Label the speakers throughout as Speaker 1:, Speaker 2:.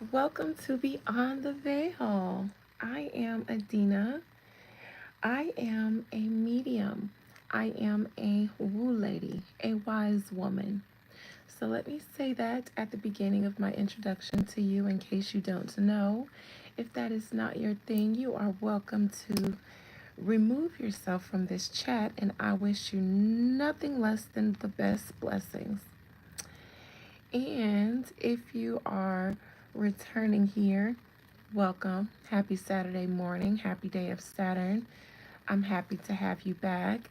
Speaker 1: Welcome to Beyond the Veil. I am Adina. I am a medium. I am a woo lady, a wise woman. So let me say that at the beginning of my introduction to you in case you don't know. If that is not your thing, you are welcome to remove yourself from this chat, and I wish you nothing less than the best blessings. And if you are returning here, welcome. Happy Saturday morning. Happy day of Saturn. I'm happy to have you back.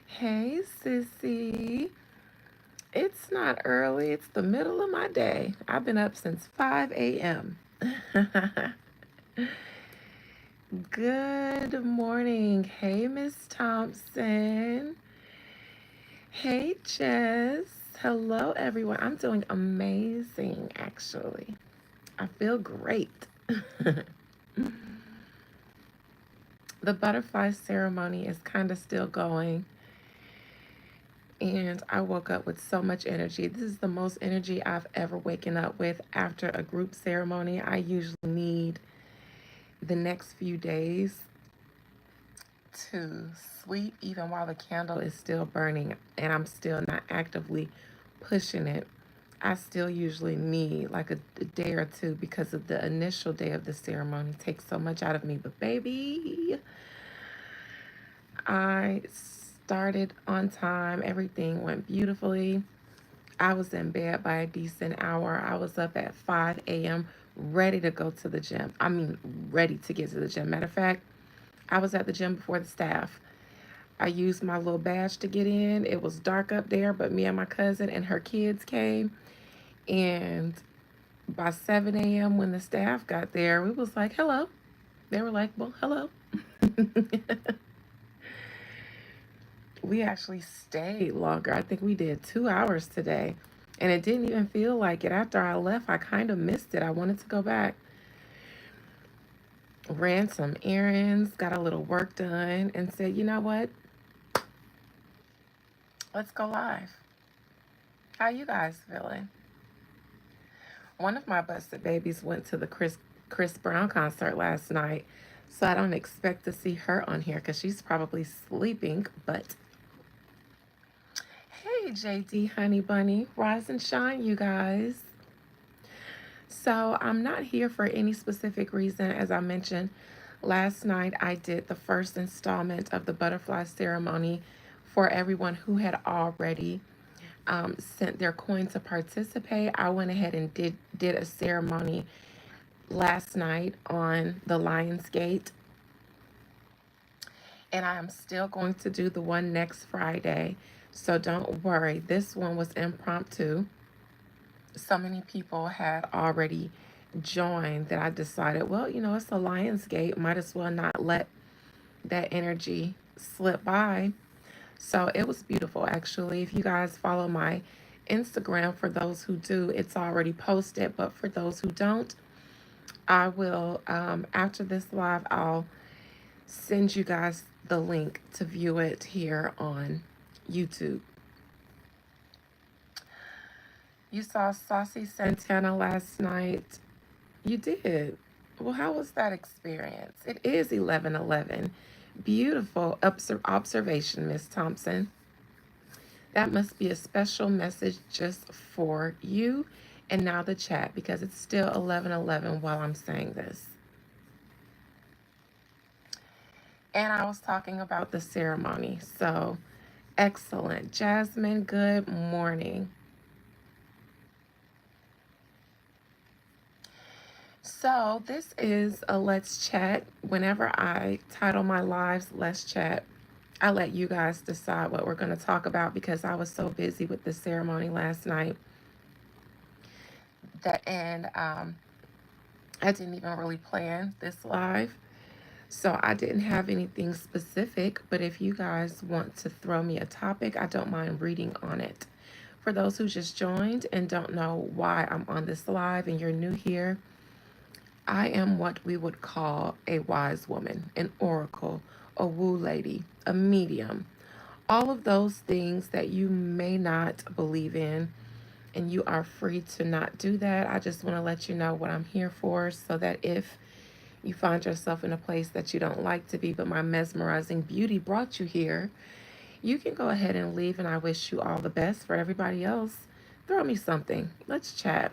Speaker 1: Hey, sissy. It's not early, it's the middle of my day. I've been up since 5 a.m. Good morning. Hey, Miss Thompson. Hey, Jess. Hello, everyone. I'm doing amazing, actually. I feel great. The butterfly ceremony is kind of still going, and I woke up with so much energy. This is the most energy I've ever waken up with after a group ceremony. I usually need the next few days to sleep, even while the candle is still burning and I'm still not actively pushing it. I still usually need like a day or two because of the initial day of the ceremony takes so much out of me. But baby, I started on time. Everything went beautifully. I was in bed by a decent hour. I was up at 5 a.m. ready to go to the gym. I mean, ready to get to the gym. Matter of fact, I was at the gym before the staff. I used my little badge to get in. It was dark up there, but me and my cousin and her kids came. And by 7 a.m., when the staff got there, we was like, hello. They were like, well, hello. We actually stayed longer. I think we did 2 hours today. And it didn't even feel like it. After I left, I kind of missed it. I wanted to go back. Ran some errands, got a little work done, and said, you know what? Let's go live. How you guys feeling? One of my busted babies went to the Chris Brown concert last night, so I don't expect to see her on here because she's probably sleeping. But hey, JD Honey Bunny, rise and shine, you guys. So I'm not here for any specific reason. As I mentioned, last night I did the first installment of the butterfly ceremony for everyone who had already sent their coin to participate. I went ahead and did a ceremony last night on the Lions Gate, and I am still going to do the one next Friday. So don't worry, this one was impromptu. So many people had already joined that I decided, well, it's the Lions Gate, might as well not let that energy slip by. So it was beautiful, actually. If you guys follow my Instagram, for those who do, it's already posted. But for those who don't, I will, after this live, I'll send you guys the link to view it here on YouTube. You saw Saucy Santana last night. You did. Well, how was that experience? It is 11:11. Beautiful observation, Miss Thompson. That must be a special message just for you and now the chat because it's still 11:11 while I'm saying this. And I was talking about the ceremony. So, excellent. Jasmine, good morning. So, this is a Let's Chat. Whenever I title my lives Let's Chat, I let you guys decide what we're going to talk about because I was so busy with the ceremony last night that I didn't even really plan this live. So I didn't have anything specific, but if you guys want to throw me a topic, I don't mind reading on it. For those who just joined and don't know why I'm on this live and you're new here, I am what we would call a wise woman, an oracle, a woo lady, a medium. All of those things that you may not believe in, and you are free to not do that. I just want to let you know what I'm here for, so that if you find yourself in a place that you don't like to be, but my mesmerizing beauty brought you here, you can go ahead and leave, and I wish you all the best. For everybody else, throw me something. Let's chat.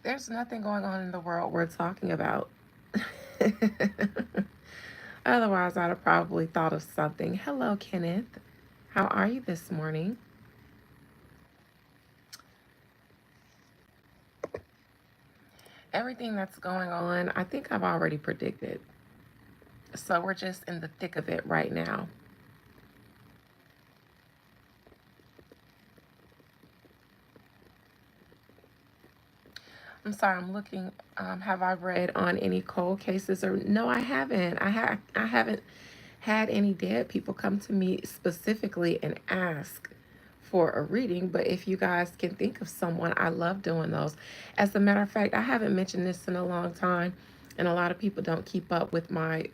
Speaker 1: There's nothing going on in the world we're talking about. Otherwise, I'd have probably thought of something. Hello, Kenneth. How are you this morning? Everything that's going on, I think I've already predicted. So we're just in the thick of it right now. I'm sorry, I'm looking. Have I read on any cold cases? Or no, I haven't. I haven't had any dead people come to me specifically and ask for a reading. But if you guys can think of someone, I love doing those. As a matter of fact, I haven't mentioned this in a long time, and a lot of people don't keep up with my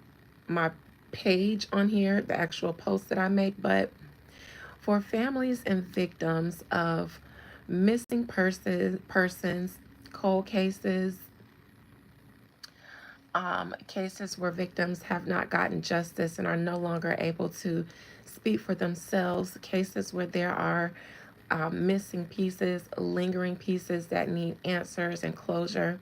Speaker 1: page on here, the actual post that I make. But for families and victims of missing persons, cold cases, cases where victims have not gotten justice and are no longer able to speak for themselves, cases where there are missing pieces, lingering pieces that need answers and closure.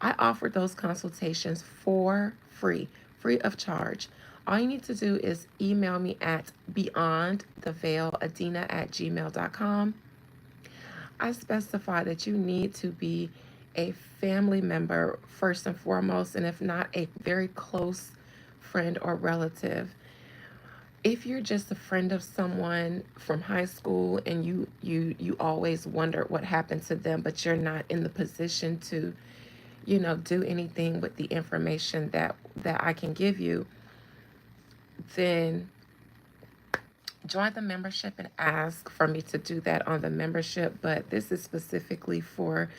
Speaker 1: I offer those consultations for free, free of charge. All you need to do is email me at beyondtheveiladina@gmail.com. I specify that you need to be a family member first and foremost, and if not, a very close friend or relative. If you're just a friend of someone from high school and you always wondered what happened to them, but you're not in the position to, do anything with the information that I can give you, then join the membership and ask for me to do that on the membership. But this is specifically for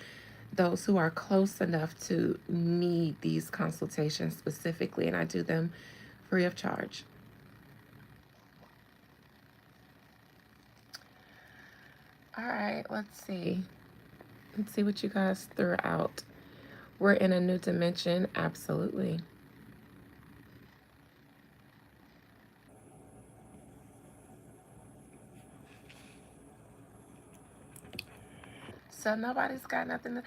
Speaker 1: those who are close enough to need these consultations specifically, and I do them free of charge. All right, let's see. Let's see what you guys threw out. We're in a new dimension, absolutely. So nobody's got nothing to,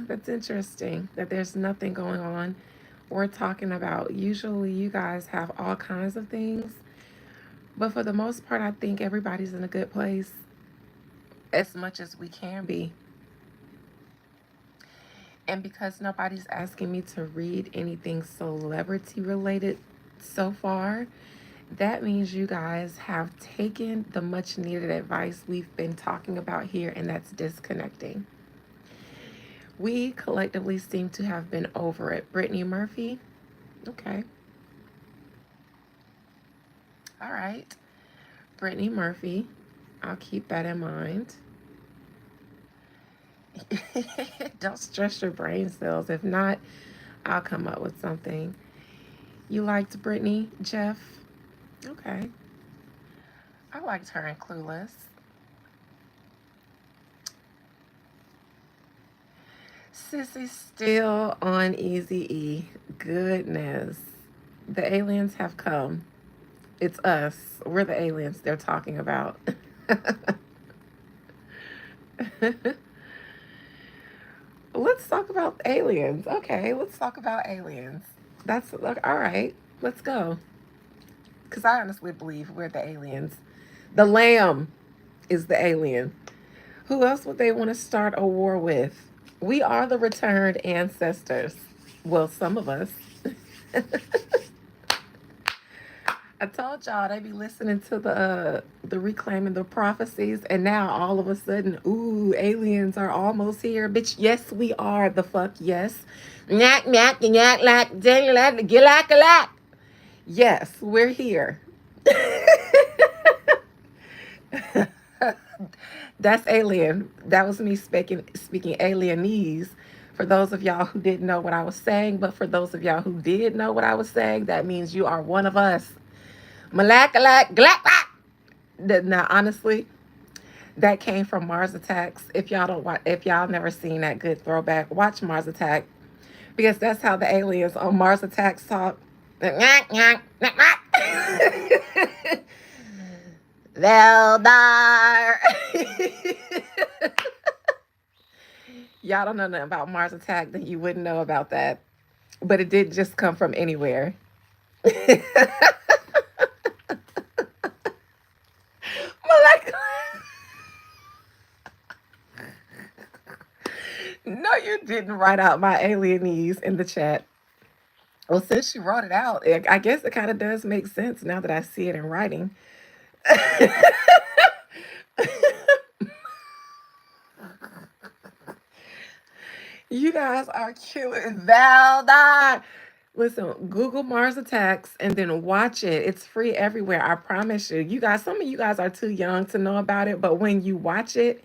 Speaker 1: that's interesting that there's nothing going on. We're talking about, usually you guys have all kinds of things, but for the most part I think everybody's in a good place as much as we can be. And because nobody's asking me to read anything celebrity related so far, that means you guys have taken the much needed advice we've been talking about here, and that's disconnecting. We collectively seem to have been over it. Brittany Murphy? Okay. All right. Brittany Murphy. I'll keep that in mind. Don't stress your brain cells. If not, I'll come up with something. You liked Brittany, Jeff? Okay. I liked her in Clueless. Sissy still on Easy E. Goodness. The aliens have come. It's us. We're the aliens they're talking about. Let's talk about aliens. Okay, let's talk about aliens. That's look, all right. Let's go. Because I honestly believe we're the aliens. The lamb is the alien. Who else would they want to start a war with? We are the returned ancestors. Well, some of us. I told y'all they be listening to the reclaiming the prophecies, and now all of a sudden, ooh, aliens are almost here, bitch. Yes, we are. The fuck yes. Knack knack knack like like like. Yes, we're here. That's alien. That was me speaking alienese. For those of y'all who didn't know what I was saying, but for those of y'all who did know what I was saying, that means you are one of us. Malakalak glak. Now, honestly, that came from Mars Attacks. If y'all don't watch, if y'all never seen that good throwback, watch Mars Attack because that's how the aliens on Mars Attacks talk. Veldar. Y'all don't know nothing about Mars Attack, then you wouldn't know about that. But it did just come from anywhere. Molecular. No, you didn't write out my alienese in the chat. Well, since you wrote it out, I guess it kind of does make sense now that I see it in writing. You guys are killing Valdar. Listen, Google Mars Attacks and then watch it. It's free everywhere. I promise you. You guys, some of you guys are too young to know about it, but when you watch it,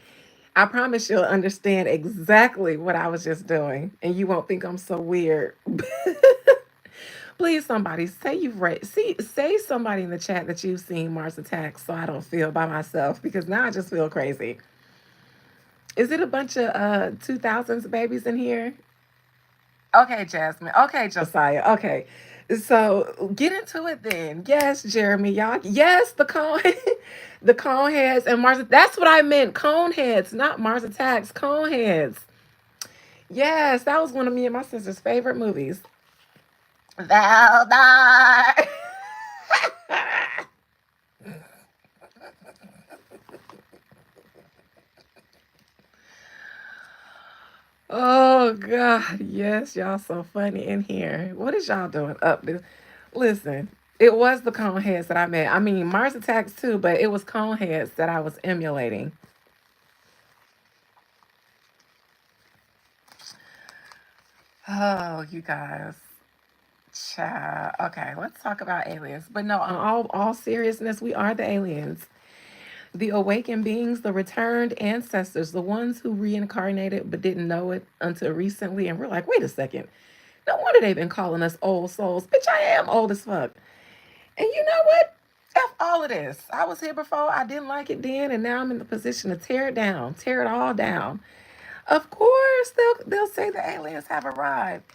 Speaker 1: I promise you'll understand exactly what I was just doing, and you won't think I'm so weird. Please, somebody say you've read. See, say somebody in the chat that you've seen Mars Attacks, so I don't feel by myself because now I just feel crazy. Is it a bunch of 2000s babies in here? Okay, Jasmine. Okay, Josiah. Okay. So get into it then. Yes, Jeremy. Y'all. Yes, the cone, the cone heads and Mars. That's what I meant. Cone heads, not Mars Attacks. Cone heads. Yes, that was one of me and my sister's favorite movies. Valdar. Oh God, yes, y'all so funny in here. What is y'all doing up this? Listen, it was the cone heads that I met. I mean, Mars Attacks too, but it was cone heads that I was emulating. Oh, you guys. Child. Okay, let's talk about aliens. But no, on all seriousness, we are the aliens. The awakened beings, the returned ancestors, the ones who reincarnated but didn't know it until recently. And we're like, wait a second. No wonder they've been calling us old souls. Bitch, I am old as fuck. And you know what? F all of this. I was here before. I didn't like it then, and now I'm in the position to tear it down, tear it all down. Of course, they'll say the aliens have arrived.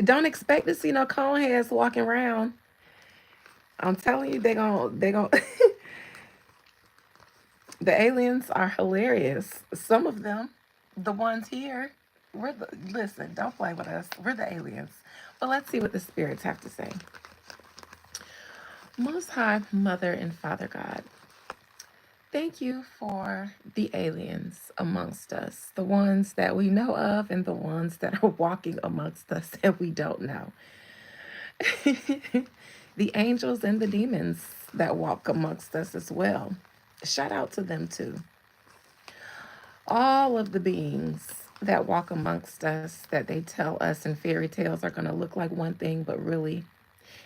Speaker 1: Don't expect to see no cone heads walking around. I'm telling you, they gon' the aliens are hilarious. Some of them, the ones here, listen. Don't play with us. We're the aliens. But let's see what the spirits have to say. Most High Mother and Father God, thank you for the aliens amongst us, the ones that we know of and the ones that are walking amongst us and we don't know. The angels and the demons that walk amongst us as well. Shout out to them too. All of the beings that walk amongst us that they tell us in fairy tales are going to look like one thing, but really,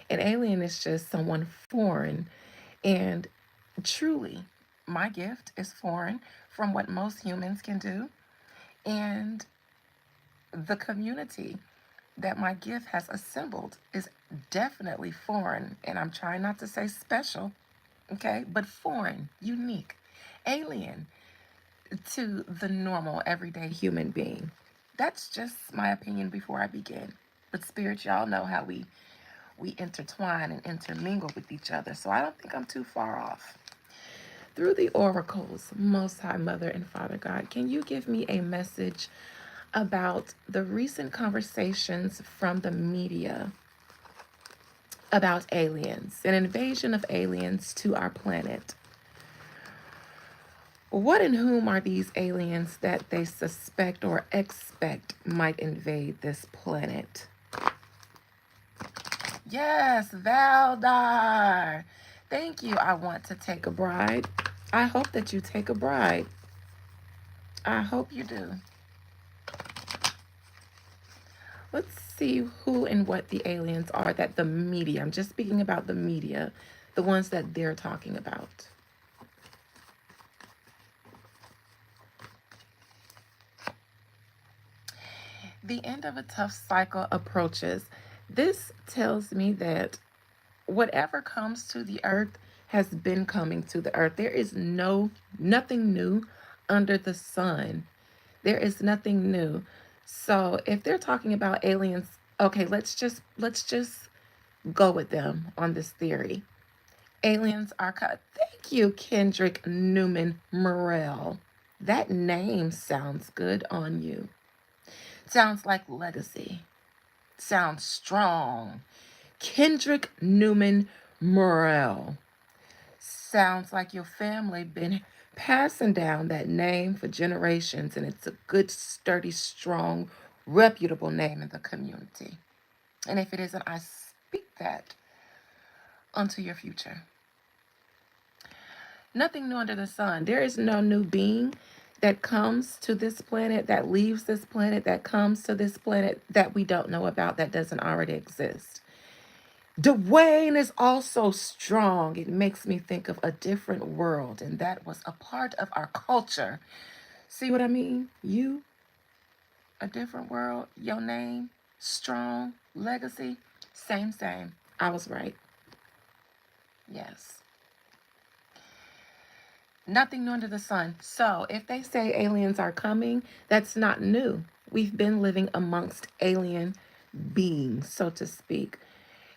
Speaker 1: an alien is just someone foreign. And truly, my gift is foreign from what most humans can do. And the community that my gift has assembled is definitely foreign. And I'm trying not to say special, okay, but foreign, unique, alien to the normal, everyday human being. That's just my opinion before I begin. But spirit, y'all know how we intertwine and intermingle with each other. So I don't think I'm too far off. Through the oracles, Most High Mother and Father God, can you give me a message about the recent conversations from the media about aliens, an invasion of aliens to our planet? What and whom are these aliens that they suspect or expect might invade this planet? Yes, Valdar. Thank you. I want to take a bride. I hope that you take a bride. I hope you do. Let's see who and what the aliens are that the media, I'm just speaking about the media, the ones that they're talking about. The end of a tough cycle approaches. This tells me that whatever comes to the earth has been coming to the earth. There is nothing new under the sun. There is nothing new. So if they're talking about aliens, okay, let's just go with them on this theory. Aliens are thank you, Kendrick Newman Morrell. That name sounds good on you. Sounds like legacy. Sounds strong. Kendrick Newman Morrell. Sounds like your family been passing down that name for generations, and it's a good, sturdy, strong, reputable name in the community. And if it isn't, I speak that unto your future. Nothing new under the sun. There is no new being that comes to this planet, that leaves this planet, that comes to this planet that we don't know about, that doesn't already exist. Dwayne is also strong. It makes me think of a different world, and that was a part of our culture. See what I mean? You, a different world, your name, strong, legacy, same, same. I was right. Yes. Nothing new under the sun. So if they say aliens are coming, that's not new. We've been living amongst alien beings, so to speak.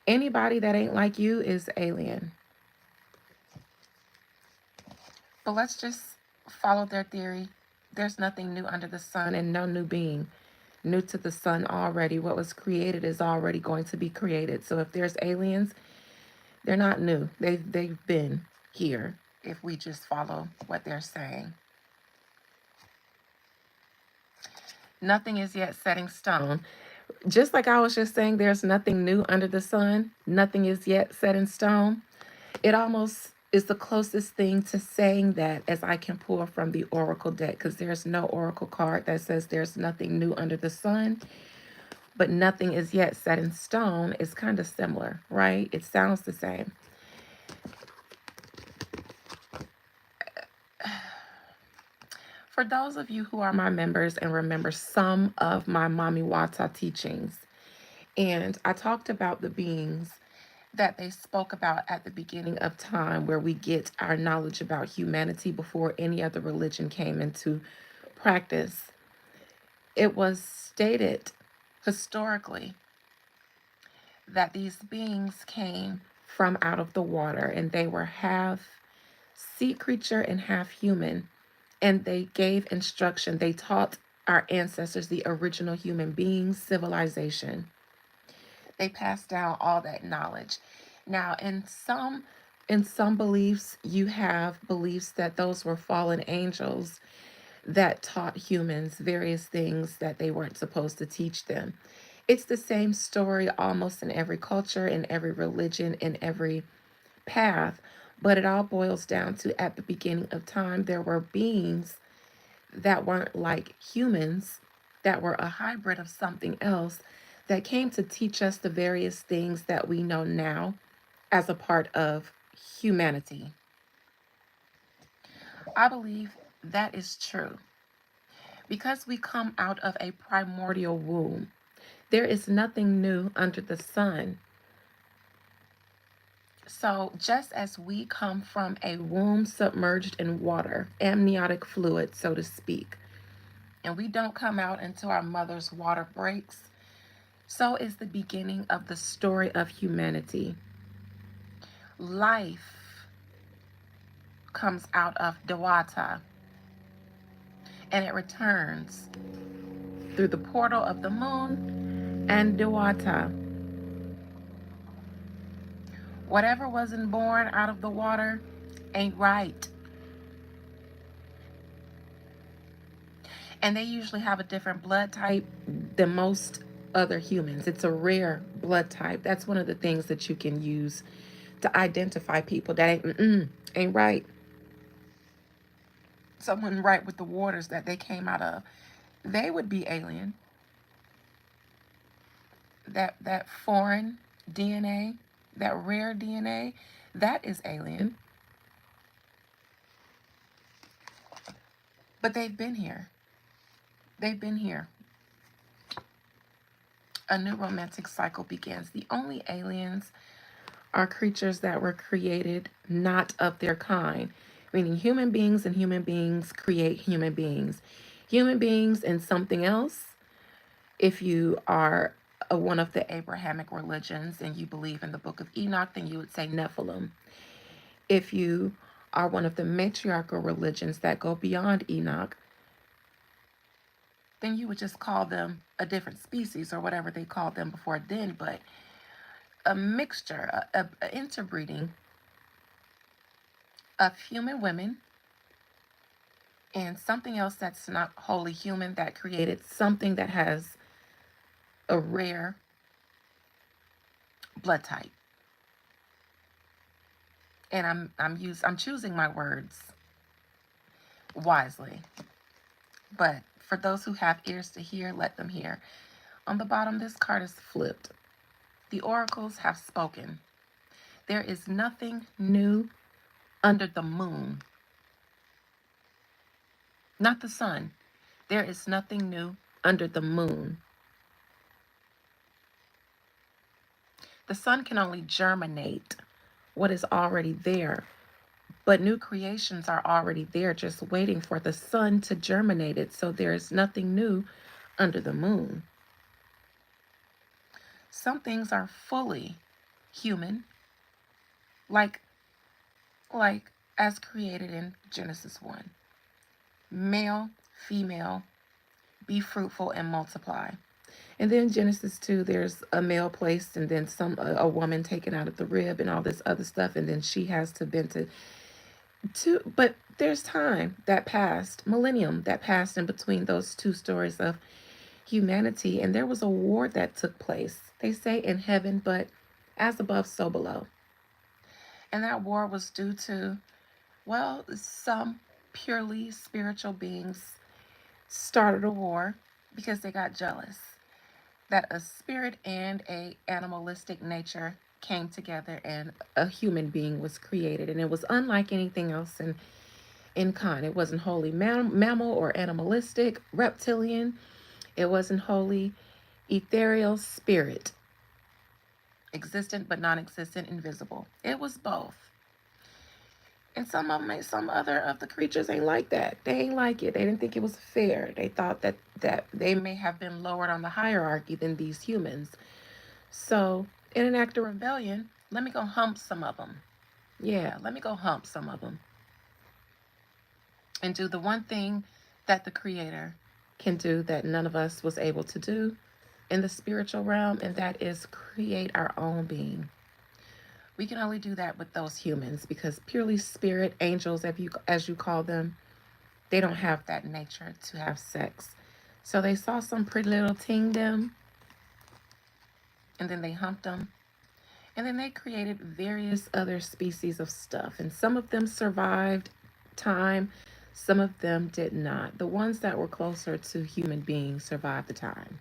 Speaker 1: Anybody that ain't like you is alien. But let's just follow their theory. There's nothing new under the sun and no new being new to the sun already. What was created is already going to be created. So if there's aliens, they're not new. They've been here if we just follow what they're saying. Nothing is yet set in stone. Just like I was just saying, there's nothing new under the sun. Nothing is yet set in stone. It almost is the closest thing to saying that as I can pull from the oracle deck, because there's no oracle card that says there's nothing new under the sun, but nothing is yet set in stone. Is kind of similar, right? It sounds the same. For those of you who are my members and remember some of my Mami Wata teachings, and I talked about the beings that they spoke about at the beginning of time, where we get our knowledge about humanity before any other religion came into practice. It was stated historically that these beings came from out of the water, and they were half sea creature and half human. And they gave instruction. They taught our ancestors, the original human beings, civilization. They passed down all that knowledge. Now, in some beliefs, you have beliefs that those were fallen angels that taught humans various things that they weren't supposed to teach them. It's the same story almost in every culture, in every religion, in every path, but it all boils down to at the beginning of time, there were beings that weren't like humans, that were a hybrid of something else, that came to teach us the various things that we know now as a part of humanity. I believe that is true. Because we come out of a primordial womb, there is nothing new under the sun. So, just as we come from a womb submerged in water, amniotic fluid, so to speak, and we don't come out until our mother's water breaks, so is the beginning of the story of humanity. Life comes out of Dewata, and it returns through the portal of the moon and Dewata. Whatever wasn't born out of the water ain't right. And they usually have a different blood type than most other humans. It's a rare blood type. That's one of the things that you can use to identify people that ain't right. Someone right with the waters that they came out of. They would be alien. That foreign DNA, that rare DNA, that is alien. But they've been here. They've been here. A new romantic cycle begins. The only aliens are creatures that were created not of their kind, meaning human beings and human beings create human beings. Human beings and something else, if you are one of the Abrahamic religions and you believe in the book of Enoch, then you would say Nephilim. If you are one of the matriarchal religions that go beyond Enoch, then you would just call them a different species or whatever they called them before then. But a mixture, a interbreeding of human women and something else that's not wholly human that created something that has a rare blood type. And I'm choosing my words wisely. But for those who have ears to hear, let them hear. On the bottom, this card is flipped. The oracles have spoken. There is nothing new under the moon. Not the sun. There is nothing new under the moon. The sun can only germinate what is already there, but new creations are already there, just waiting for the sun to germinate it. So there is nothing new under the moon. Some things are fully human, like as created in Genesis 1. Male, female, be fruitful and multiply. And then Genesis 2, there's a male placed and then a woman taken out of the rib and all this other stuff, and then she has to bend to but there's time that passed, millennium that passed in between those two stories of humanity, and there was a war that took place. They say in heaven, but as above, so below. And that war was due to, well, some purely spiritual beings started a war because they got jealous that a spirit and a animalistic nature came together and a human being was created. And it was unlike anything else in kind. It wasn't wholly mammal or animalistic, reptilian. It wasn't wholly ethereal, spirit, existent but non-existent, invisible. It was both. And some other of the creatures ain't like that. They ain't like it. They didn't think it was fair. They thought that they may have been lowered on the hierarchy than these humans. So, in an act of rebellion, let me go hump some of them. Yeah, let me go hump some of them. And do the one thing that the Creator can do that none of us was able to do in the spiritual realm, and that is create our own being. We can only do that with those humans because purely spirit, angels, as you call them, they don't have that nature to have sex. So they saw some pretty little ting them, and then they humped them. And then they created various other species of stuff. And some of them survived time, some of them did not. The ones that were closer to human beings survived the time.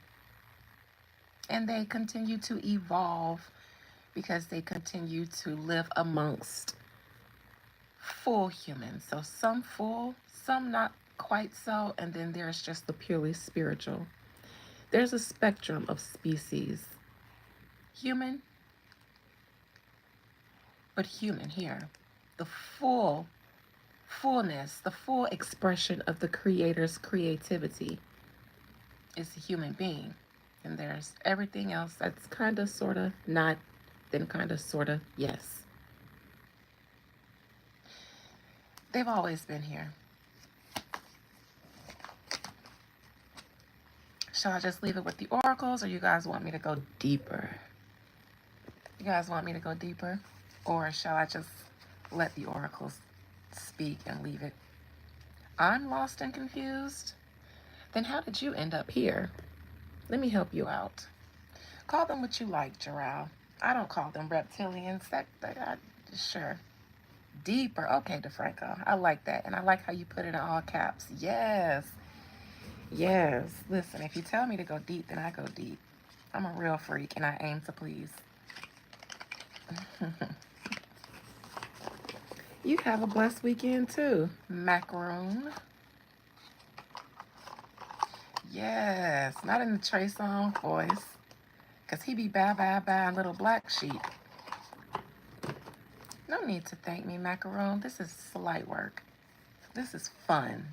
Speaker 1: And they continue to evolve because they continue to live amongst full humans. So some full, some not quite so, and then there's just the purely spiritual. There's a spectrum of species. Human, but human here. The fullness, the full expression of the Creator's creativity is a human being. And there's everything else that's kind of, sort of, not, then kind of, sort of, yes. They've always been here. Shall I just leave it with the oracles, or you guys want me to go deeper? You guys want me to go deeper? Or shall I just let the oracles speak and leave it? I'm lost and confused. Then how did you end up here? Let me help you out. Call them what you like, Jarrell. I don't call them reptilians. Sure. Deeper. Okay, DeFranco. I like that. And I like how you put it in all caps. Yes. Yes. Listen, if you tell me to go deep, then I go deep. I'm a real freak and I aim to please. You have a blessed weekend too, macaroon. Yes, not in the Trey Songz voice, because he be bye bye bye little black sheep. don't need to thank me, macaron. This is slight work. This is fun.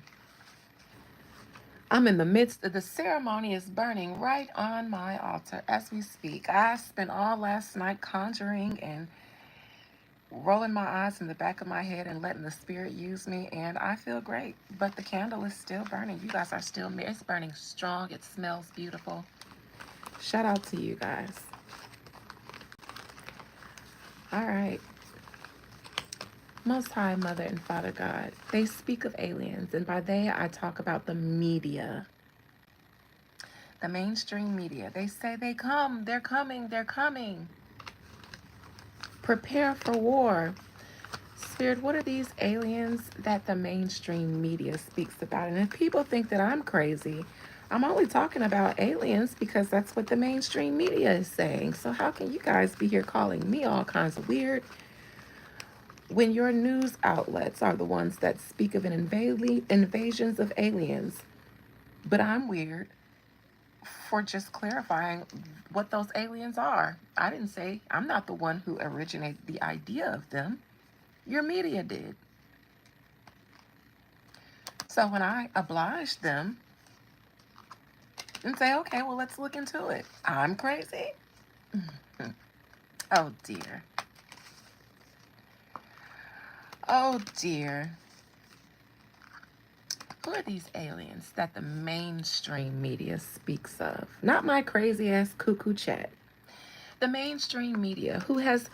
Speaker 1: I'm in the midst of the ceremony is burning right on my altar as we speak. I spent all last night conjuring and rolling my eyes in the back of my head and letting the spirit use me, and I feel great. But the candle is still burning. You guys are still, it's burning strong. It smells beautiful. Shout out to you guys. All right. Most High Mother and Father God, they speak of aliens, and by they I talk about the media. The mainstream media. They say they come, they're coming, they're coming. Prepare for war. Spirit, what are these aliens that the mainstream media speaks about? And if people think that I'm crazy, I'm only talking about aliens because that's what the mainstream media is saying. So how can you guys be here calling me all kinds of weird when your news outlets are the ones that speak of invasions of aliens? But I'm weird for just clarifying what those aliens are. I didn't say, I'm not the one who originated the idea of them. Your media did. So when I oblige them and say, okay, well, let's look into it, I'm crazy? Oh, dear. Oh, dear. Who are these aliens that the mainstream media speaks of? Not my crazy ass cuckoo chat. The mainstream media, who has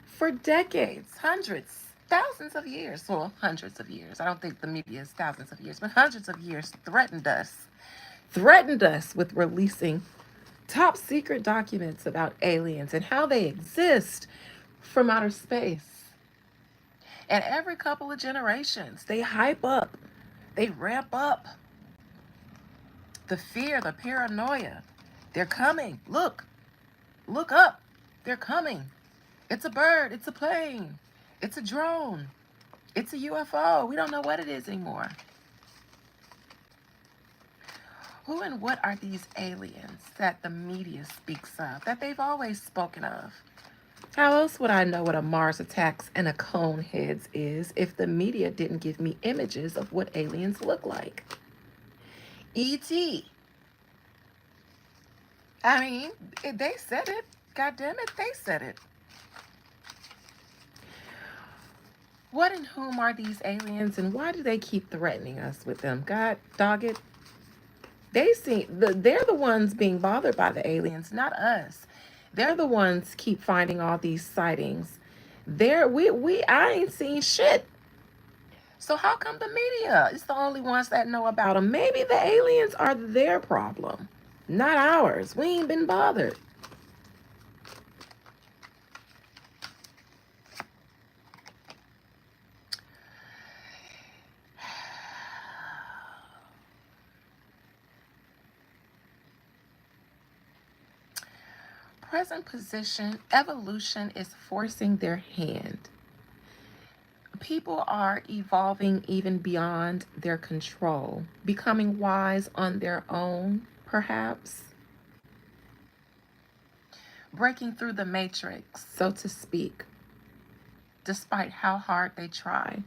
Speaker 1: for decades, hundreds, thousands of years, well, hundreds of years. I don't think the media is thousands of years, but hundreds of years threatened us with releasing top secret documents about aliens and how they exist from outer space. And every couple of generations, they hype up, they ramp up the fear, the paranoia. They're coming. Look up. They're coming. It's a bird. It's a plane. It's a drone. It's a UFO. We don't know what it is anymore. Who and what are these aliens that the media speaks of, that they've always spoken of? How else would I know what a Mars attacks and a cone heads is if the media didn't give me images of what aliens look like? E.T. I mean, they said it. God damn it, they said it. What and whom are these aliens, and why do they keep threatening us with them? God dog it. They're the ones being bothered by the aliens, not us. They're the ones keep finding all these sightings. I ain't seen shit. So how come the media is the only ones that know about them? Maybe the aliens are their problem, not ours. We ain't been bothered. Present position, evolution is forcing their hand. People are evolving even beyond their control, becoming wise on their own, perhaps. Breaking through the matrix, so to speak, despite how hard they try.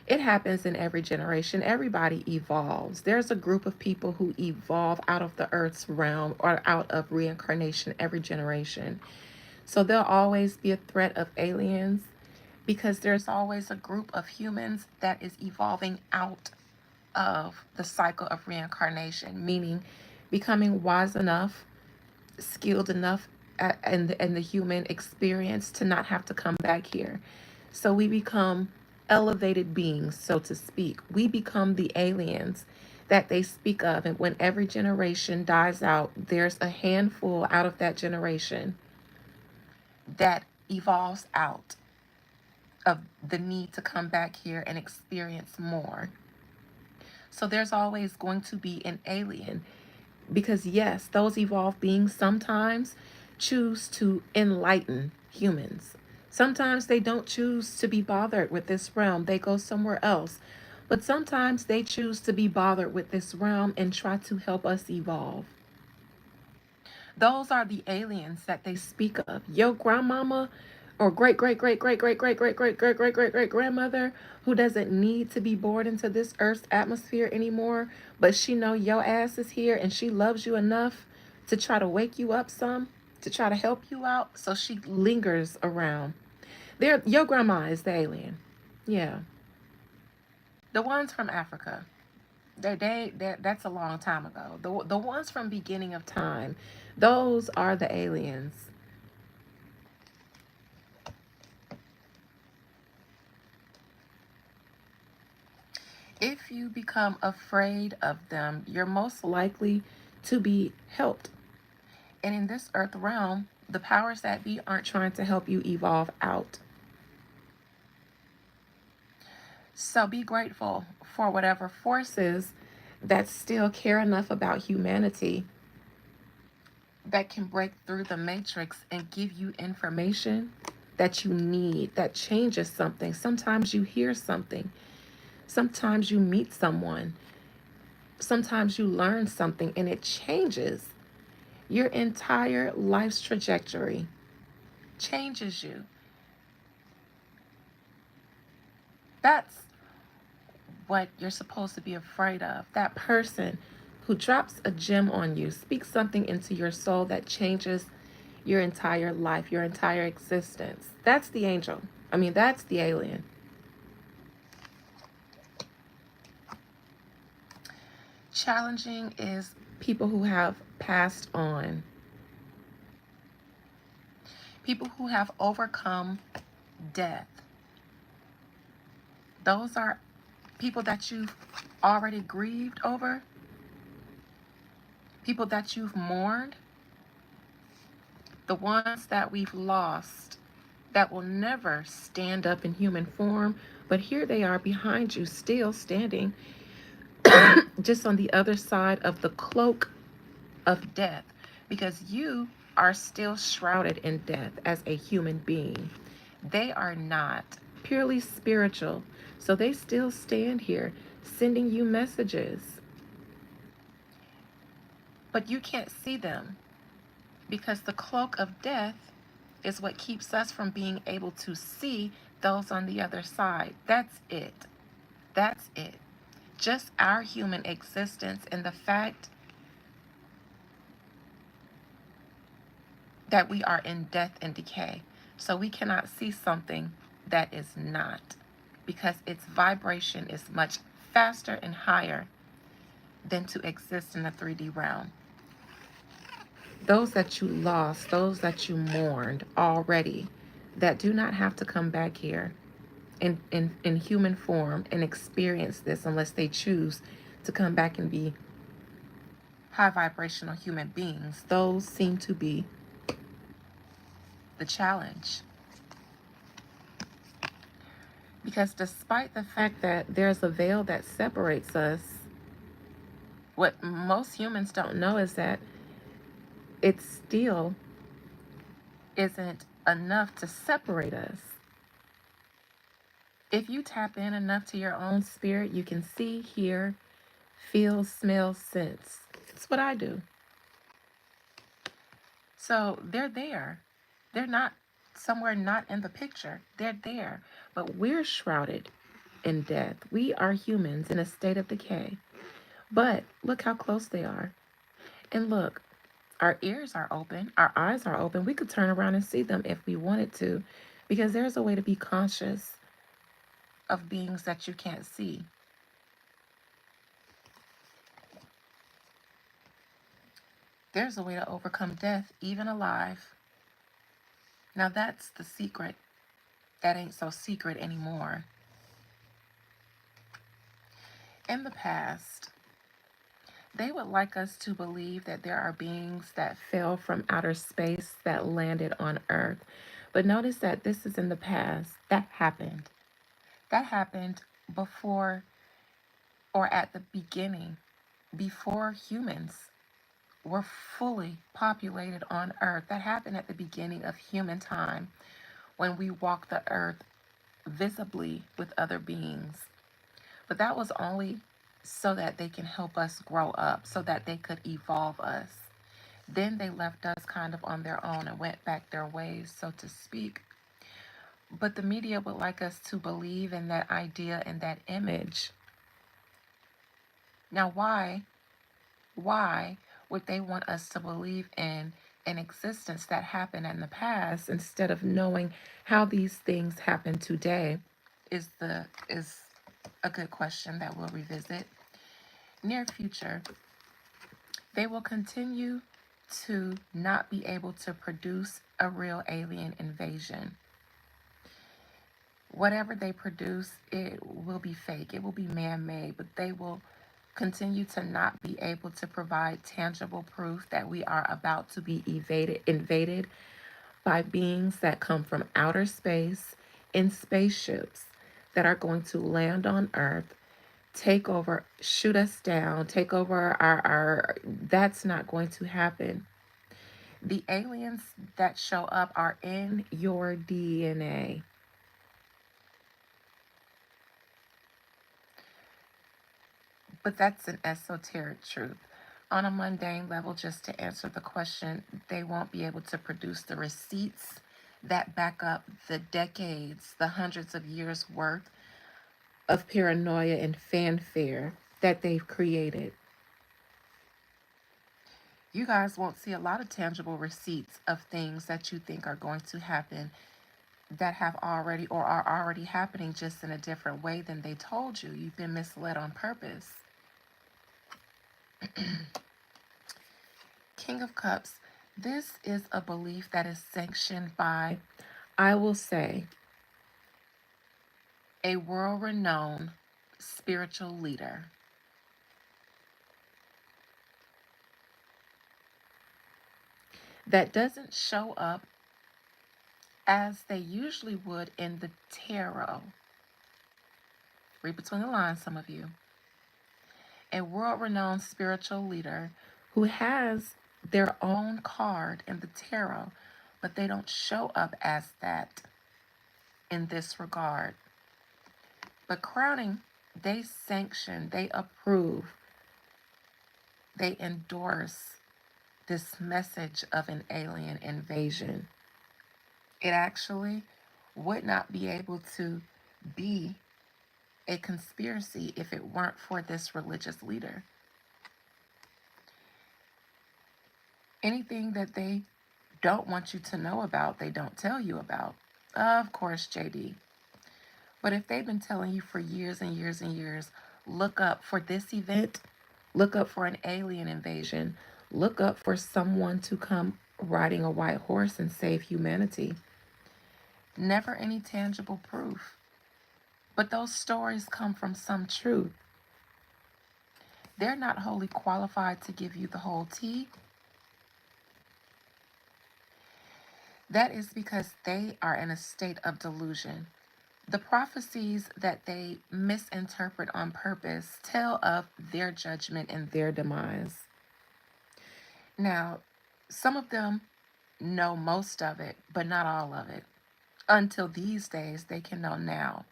Speaker 1: It happens in every generation. Everybody evolves. There's a group of people who evolve out of the earth's realm or out of reincarnation every generation. So there'll always be a threat of aliens because there's always a group of humans that is evolving out of the cycle of reincarnation, meaning becoming wise enough, skilled enough in the human experience to not have to come back here. So we become elevated beings, so to speak. We become the aliens that they speak of. And when every generation dies out, there's a handful out of that generation that evolves out of the need to come back here and experience more. So there's always going to be an alien because, yes, those evolved beings sometimes choose to enlighten humans. Sometimes they don't choose to be bothered with this realm, they go somewhere else. But sometimes they choose to be bothered with this realm and try to help us evolve. Those are the aliens that they speak of. Your grandmama or great great great great great great great great great great great great grandmother who doesn't need to be born into this earth's atmosphere anymore, but she know your ass is here and she loves you enough to try to wake you up some, to try to help you out, so she lingers around. There, your grandma is the alien. Yeah, the ones from Africa. That's a long time ago. The ones from beginning of time, those are the aliens. If you become afraid of them, you're most likely to be helped. And in this earth realm, the powers that be aren't trying to help you evolve out. So be grateful for whatever forces that still care enough about humanity that can break through the matrix and give you information that you need, that changes something. Sometimes you hear something, sometimes you meet someone, sometimes you learn something and it changes your entire life's trajectory, changes you. That's what you're supposed to be afraid of. That person who drops a gem on you, speaks something into your soul that changes your entire life, your entire existence. That's the angel. I mean, that's the alien. Challenging is people who have passed on, people who have overcome death. Those are people that you've already grieved over, people that you've mourned, the ones that we've lost that will never stand up in human form, but here they are behind you, still standing, just on the other side of the cloak of death, because you are still shrouded in death as a human being. They are not purely spiritual, so they still stand here sending you messages, but you can't see them because the cloak of death is what keeps us from being able to see those on the other side. That's it. That's it. Just our human existence and the fact that we are in death and decay. So we cannot see something that is not, because its vibration is much faster and higher than to exist in the 3D realm. Those that you lost, those that you mourned already, that do not have to come back here in human form and experience this unless they choose to come back and be high vibrational human beings. Those seem to be the challenge. Because despite the fact that there's a veil that separates us, what most humans don't know is that it still isn't enough to separate us. If you tap in enough to your own spirit, you can see, hear, feel, smell, sense. It's what I do. So they're there. They're not somewhere not in the picture. They're there. But we're shrouded in death. We are humans in a state of decay. But look how close they are. And look, our ears are open, our eyes are open. We could turn around and see them if we wanted to, because there's a way to be conscious of beings that you can't see. There's a way to overcome death, even alive. Now that's the secret. That ain't so secret anymore. In the past, they would like us to believe that there are beings that fell from outer space that landed on Earth. But notice that this is in the past. That happened. That happened before, or at the beginning, before humans were fully populated on Earth. That happened at the beginning of human time, when we walked the Earth visibly with other beings. But that was only so that they can help us grow up, so that they could evolve us. Then they left us kind of on their own and went back their ways, so to speak. But the media would like us to believe in that idea and that image. Now, why would they want us to believe in an existence that happened in the past instead of knowing how these things happen today? Is a good question that we'll revisit. Near future, they will continue to not be able to produce a real alien invasion. Whatever they produce, it will be fake, it will be man made, but they will continue to not be able to provide tangible proof that we are about to be invaded by beings that come from outer space in spaceships that are going to land on Earth, take over, shoot us down, take over our that's not going to happen. The aliens that show up are in your DNA. But that's an esoteric truth. On a mundane level, just to answer the question, they won't be able to produce the receipts that back up the decades, the hundreds of years worth of paranoia and fanfare that they've created. You guys won't see a lot of tangible receipts of things that you think are going to happen that have already or are already happening, just in a different way than they told you. You've been misled on purpose. King of Cups, this is a belief that is sanctioned by, I will say, a world renowned spiritual leader. That doesn't show up as they usually would in the tarot. Read between the lines, some of you. A world renowned spiritual leader who has their own card in the tarot, but they don't show up as that in this regard. But crowning, they sanction, they approve, they endorse this message of an alien invasion. It actually would not be able to be a conspiracy if it weren't for this religious leader. Anything that they don't want you to know about, they don't tell you about. Of course, JD. But if they've been telling you for years and years and years, look up for this event, look up for an alien invasion, look up for someone to come riding a white horse and save humanity. Never any tangible proof. But those stories come from some truth. They're not wholly qualified to give you the whole tea. That is because they are in a state of delusion. The prophecies that they misinterpret on purpose tell of their judgment and their demise. Now, some of them know most of it, but not all of it. Until these days, they can know now.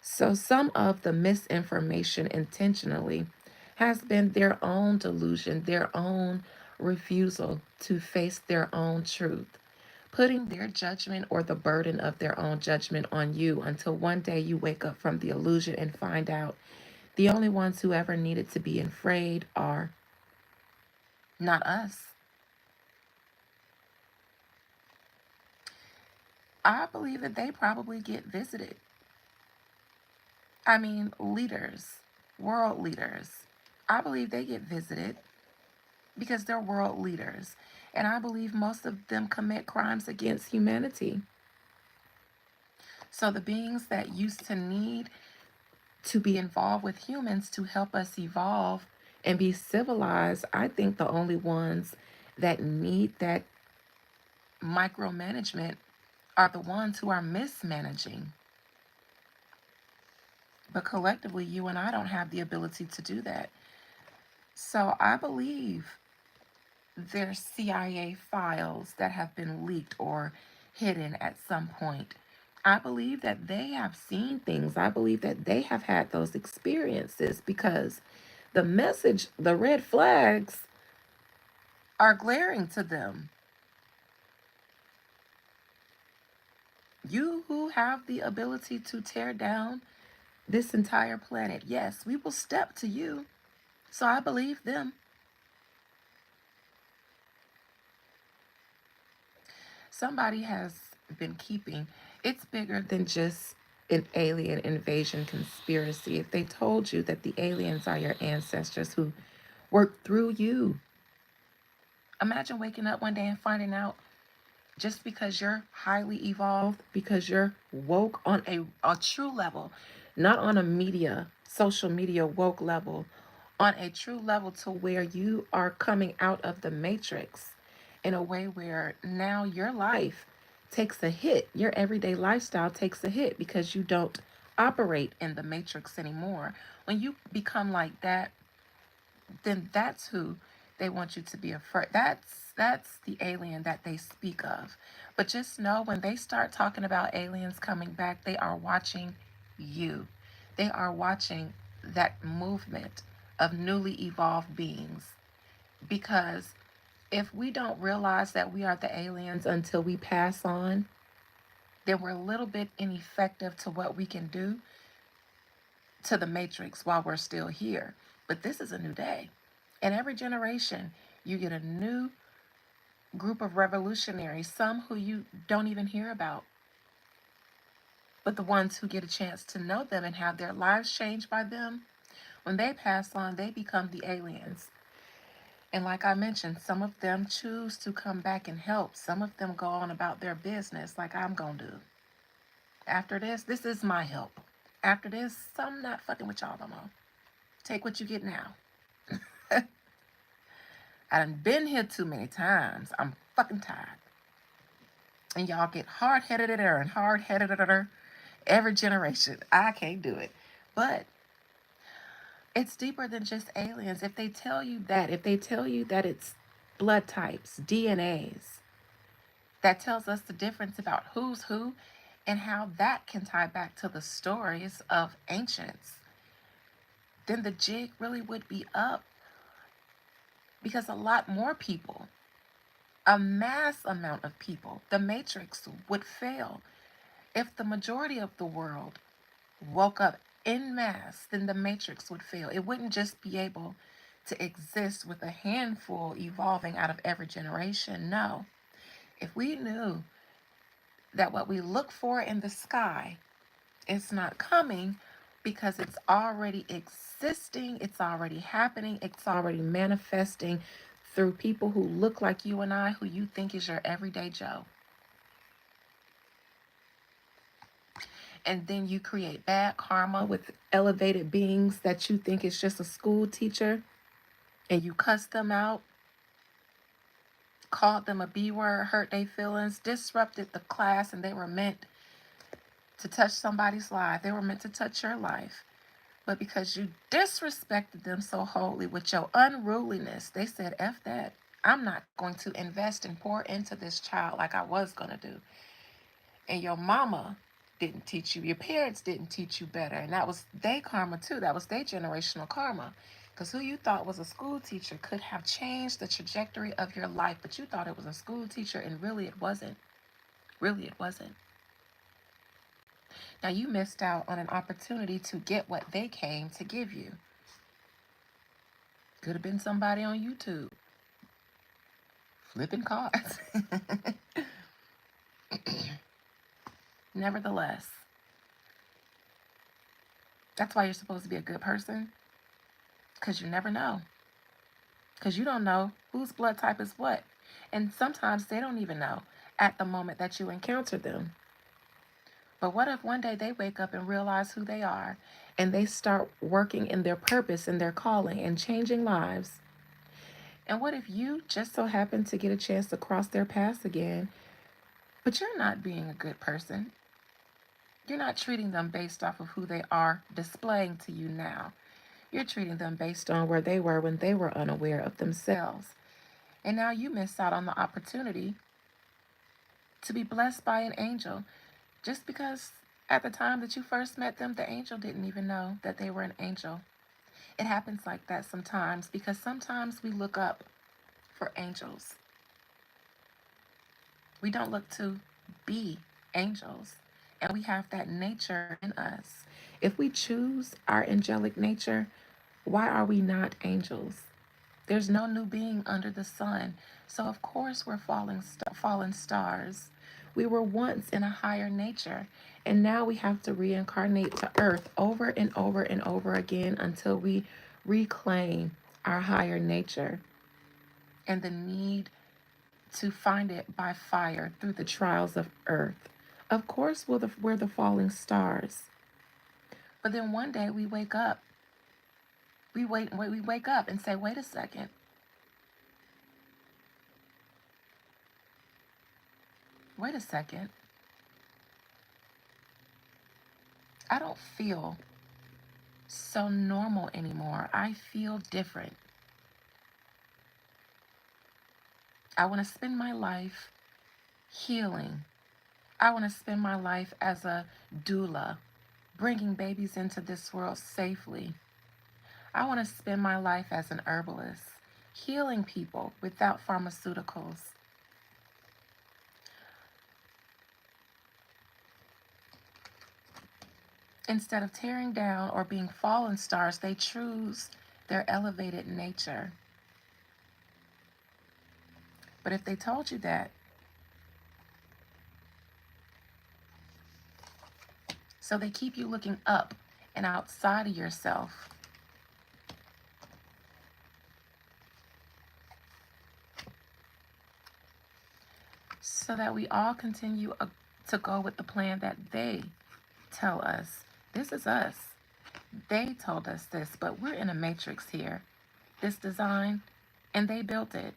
Speaker 1: So some of the misinformation intentionally has been their own delusion, their own refusal to face their own truth, putting their judgment or the burden of their own judgment on you until one day you wake up from the illusion and find out the only ones who ever needed to be afraid are not us. I believe that they probably get visited. I mean, leaders, world leaders. I believe they get visited because they're world leaders. And I believe most of them commit crimes against humanity. So the beings that used to need to be involved with humans to help us evolve and be civilized, I think the only ones that need that micromanagement are the ones who are mismanaging. But collectively, you and I don't have the ability to do that. So I believe there's CIA files that have been leaked or hidden at some point. I believe that they have seen things. I believe that they have had those experiences because the message, the red flags, are glaring to them. You who have the ability to tear down this entire planet, yes, we will step to you. So I believe them. Somebody has been keeping, it's bigger than just an alien invasion conspiracy. If they told you that the aliens are your ancestors who worked through you, imagine waking up one day and finding out just because you're highly evolved, because you're woke on a true level, not on a social media woke level, on a true level to where you are coming out of the matrix in a way where now your life takes a hit. Your everyday lifestyle takes a hit because you don't operate in the matrix anymore. When you become like that, then that's who they want you to be afraid. That's the alien that they speak of. But just know when they start talking about aliens coming back, they are watching you. They are watching that movement of newly evolved beings. Because if we don't realize that we are the aliens until we pass on, then we're a little bit ineffective to what we can do to the matrix while we're still here. But this is a new day. And every generation, you get a new group of revolutionaries, some who you don't even hear about, but the ones who get a chance to know them and have their lives changed by them, when they pass on, they become the aliens. And like I mentioned, some of them choose to come back and help. Some of them go on about their business like I'm going to do. After this is my help. After this, I'm not fucking with y'all no more. Take what you get now. I done been here too many times. I'm fucking tired. And y'all get hard-headed and hard-headed every generation. I can't do it. But it's deeper than just aliens. If they tell you that it's blood types, DNAs, that tells us the difference about who's who and how that can tie back to the stories of ancients, then the jig really would be up because a lot more people, a mass amount of people, the matrix would fail. If the majority of the world woke up en masse, then the matrix would fail. It wouldn't just be able to exist with a handful evolving out of every generation. No. If we knew that what we look for in the sky is not coming because it's already existing, it's already happening, it's already manifesting through people who look like you and I, who you think is your everyday Joe. And then you create bad karma with elevated beings that you think is just a school teacher, and you cuss them out, called them a B word, hurt their feelings, disrupted the class, and they were meant to touch somebody's life. They were meant to touch your life. But because you disrespected them so wholly with your unruliness, they said, F that. I'm not going to invest and pour into this child like I was going to do. And your mama didn't teach you, your parents didn't teach you better. And that was their karma too. That was their generational karma. Because who you thought was a school teacher could have changed the trajectory of your life, but you thought it was a school teacher, and really it wasn't. Really it wasn't. Now you missed out on an opportunity to get what they came to give you. Could have been somebody on YouTube flipping cards. Nevertheless, that's why you're supposed to be a good person, because you never know. Because you don't know whose blood type is what. And sometimes they don't even know at the moment that you encounter them. But what if one day they wake up and realize who they are and they start working in their purpose and their calling and changing lives? And what if you just so happen to get a chance to cross their paths again, but you're not being a good person? You're not treating them based off of who they are displaying to you now. You're treating them based on where they were when they were unaware of themselves. And now you miss out on the opportunity to be blessed by an angel just because at the time that you first met them, the angel didn't even know that they were an angel. It happens like that sometimes because sometimes we look up for angels. We don't look to be angels, and we have that nature in us. If we choose our angelic nature, why are we not angels? There's no new being under the sun. So of course we're fallen stars. We were once in a higher nature, and now we have to reincarnate to earth over and over and over again until we reclaim our higher nature, and the need to find it by fire through the trials of earth. Of course we're the falling stars. But then one day we wake up. We wake up and say, wait a second. Wait a second. I don't feel so normal anymore. I feel different. I want to spend my life healing. I want to spend my life as a doula, bringing babies into this world safely. I want to spend my life as an herbalist, healing people without pharmaceuticals. Instead of tearing down or being fallen stars, they choose their elevated nature. But if they told you that, so they keep you looking up and outside of yourself. So that we all continue to go with the plan that they tell us. This is us. They told us this, but we're in a matrix here. This design, and they built it.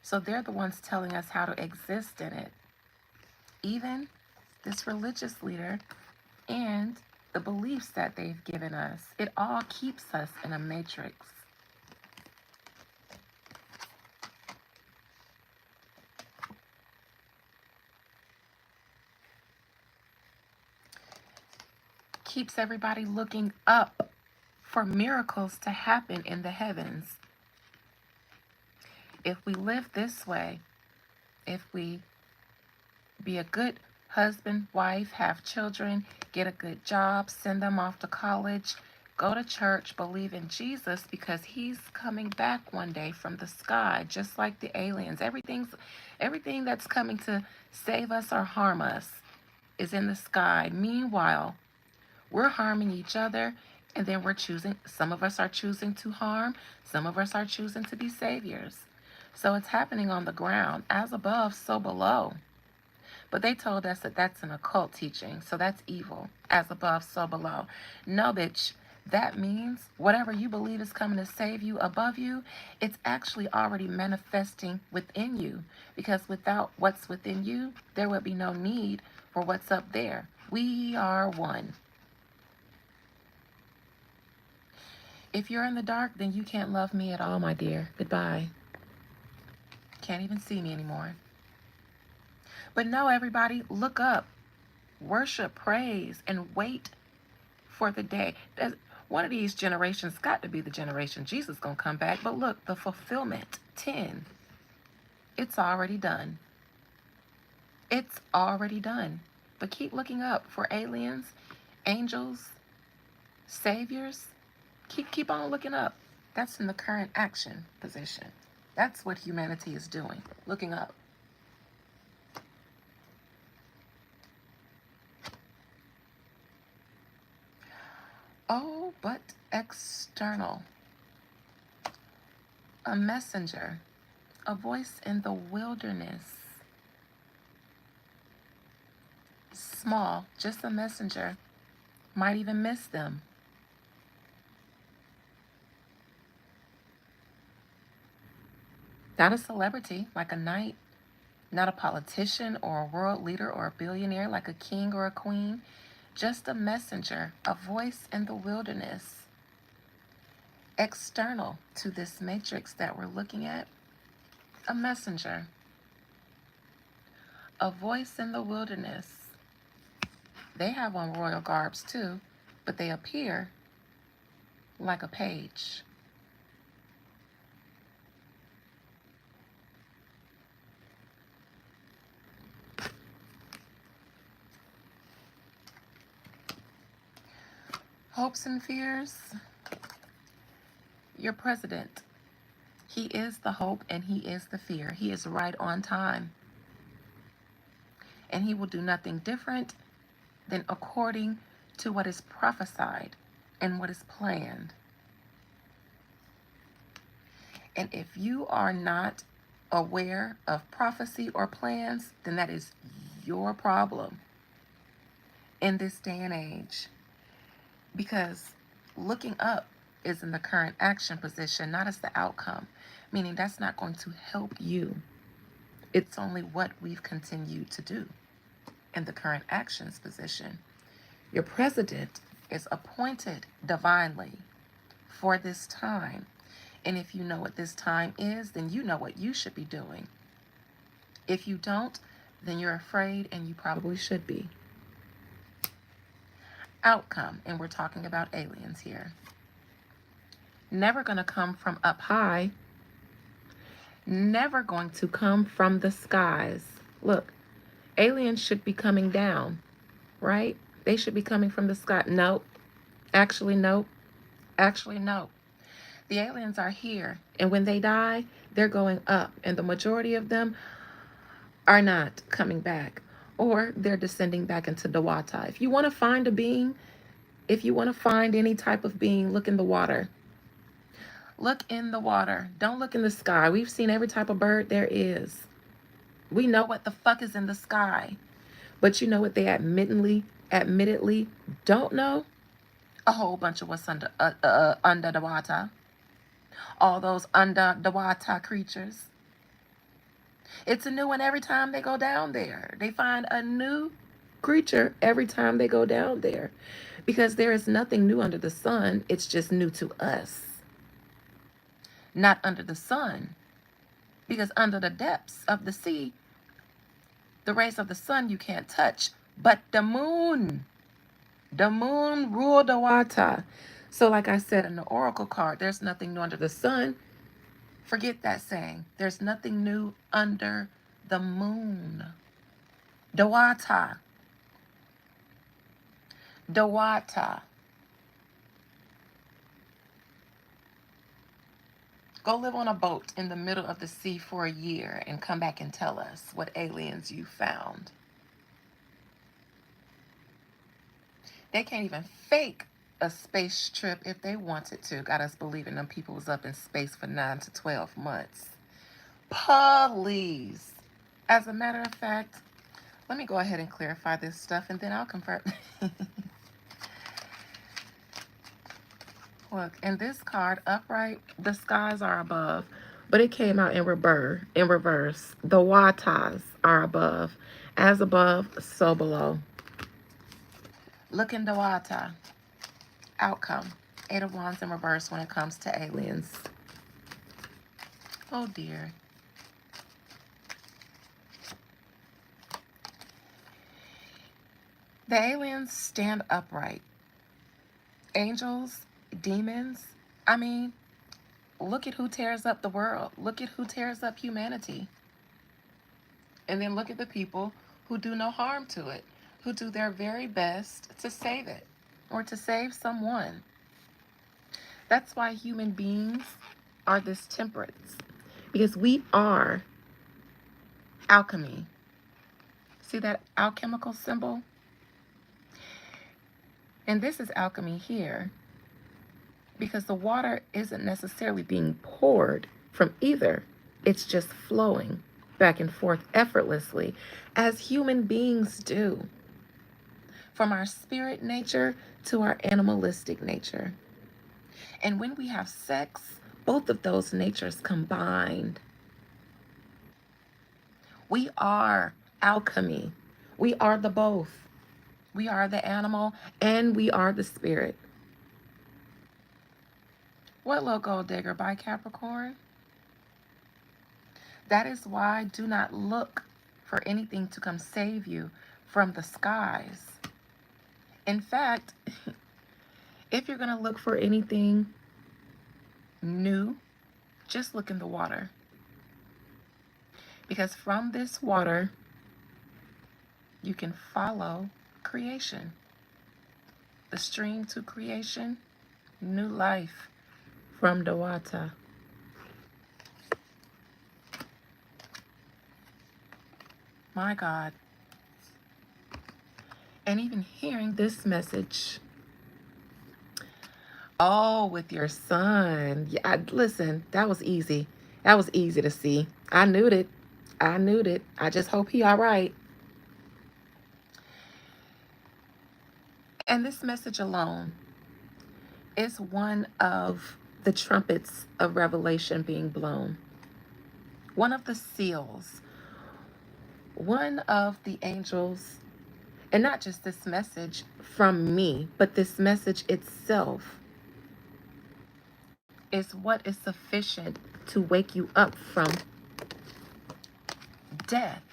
Speaker 1: So they're the ones telling us how to exist in it. Even this religious leader and the beliefs that they've given us, it all keeps us in a matrix. Keeps everybody looking up for miracles to happen in the heavens. If we live this way, if we be a good husband, wife, have children, get a good job, send them off to college, go to church, believe in Jesus because he's coming back one day from the sky, just like the aliens. Everything that's coming to save us or harm us is in the sky. Meanwhile, we're harming each other, and then some of us are choosing to harm, some of us are choosing to be saviors. So it's happening on the ground, as above, so below. But they told us that that's an occult teaching, so that's evil, as above, so below. No, bitch, that means whatever you believe is coming to save you above you, it's actually already manifesting within you. Because without what's within you, there would be no need for what's up there. We are one. If you're in the dark, then you can't love me at all, my dear. Goodbye. Can't even see me anymore. But no, everybody, look up, worship, praise, and wait for the day. One of these generations got to be the generation Jesus gonna come back. But look, the fulfillment, 10. It's already done. It's already done. But keep looking up for aliens, angels, saviors. Keep on looking up. That's in the current action position. That's what humanity is doing, looking up. Oh, but external. A messenger, a voice in the wilderness. Small, just a messenger. Might even miss them. Not a celebrity like a knight, not a politician or a world leader or a billionaire like a king or a queen. Just a messenger, a voice in the wilderness. External to this matrix that we're looking at, a messenger, a voice in the wilderness. They have on royal garbs too, but they appear like a page. hopes and fears, your president, he is the hope and he is the fear. He is right on time. And he will do nothing different than according to what is prophesied and what is planned. And if you are not aware of prophecy or plans, then that is your problem in this day and age. Because looking up is in the current action position, not as the outcome, meaning that's not going to help you. It's only what we've continued to do in the current actions position. Your president is appointed divinely for this time. And if you know what this time is, then you know what you should be doing. If you don't, then you're afraid, and you probably should be. Outcome, and we're talking about aliens here. Never going to come from up high. Never going to come from the skies. Look, aliens should be coming down, right? They should be coming from the sky. Nope. Actually, nope. Actually, no. The aliens are here, and when they die, they're going up, and the majority of them are not coming back, or they're descending back into Dawata. If you want to find a being, if you want to find any type of being, look in the water. Look in the water. Don't look in the sky. We've seen every type of bird there is. We know what the fuck is in the sky. But you know what they admittedly don't know? A whole bunch of what's under the water. All those under the water creatures. It's a new one every time they go down there. They find a new creature every time they go down there. Because there is nothing new under the sun. It's just new to us. Not under the sun. Because under the depths of the sea, the rays of the sun you can't touch. But the moon ruled the water. So like I said in the oracle card, there's nothing new under the sun. Forget that saying. There's nothing new under the moon. Dawata. Dawata. Go live on a boat in the middle of the sea for a year and come back and tell us what aliens you found. They can't even fake a space trip if they wanted to. Got us believing them people was up in space for 9 to 12 months. Please. As a matter of fact, let me go ahead and clarify this stuff and then I'll confirm. Look, in this card, upright, the skies are above, but it came out in reverse. The watas are above. As above, so below. Look in the wata. Outcome. 8 of Wands in reverse when it comes to aliens. Oh dear. The aliens stand upright. Angels, demons, I mean, look at who tears up the world. Look at who tears up humanity. And then look at the people who do no harm to it, who do their very best to save it or to save someone. That's why human beings are this temperance, because we are alchemy. See that alchemical symbol? And this is alchemy here, because the water isn't necessarily being poured from either. It's just flowing back and forth effortlessly, as human beings do, from our spirit nature to our animalistic nature. And when we have sex, both of those natures combined. We are alchemy. We are the both. We are the animal and we are the spirit. What low gold digger by Capricorn? That is why do not look for anything to come save you from the skies. In fact, if you're going to look for anything new, just look in the water. Because from this water, you can follow creation. the stream to creation, new life from the water. My God. And even hearing this message, oh, with your son. Yeah, listen, that was easy. That was easy to see. I knew it. I knew it. I just hope he all right. And this message alone is one of the trumpets of revelation being blown. One of the seals. One of the angels. And not just this message from me, but this message itself is what is sufficient to wake you up from death.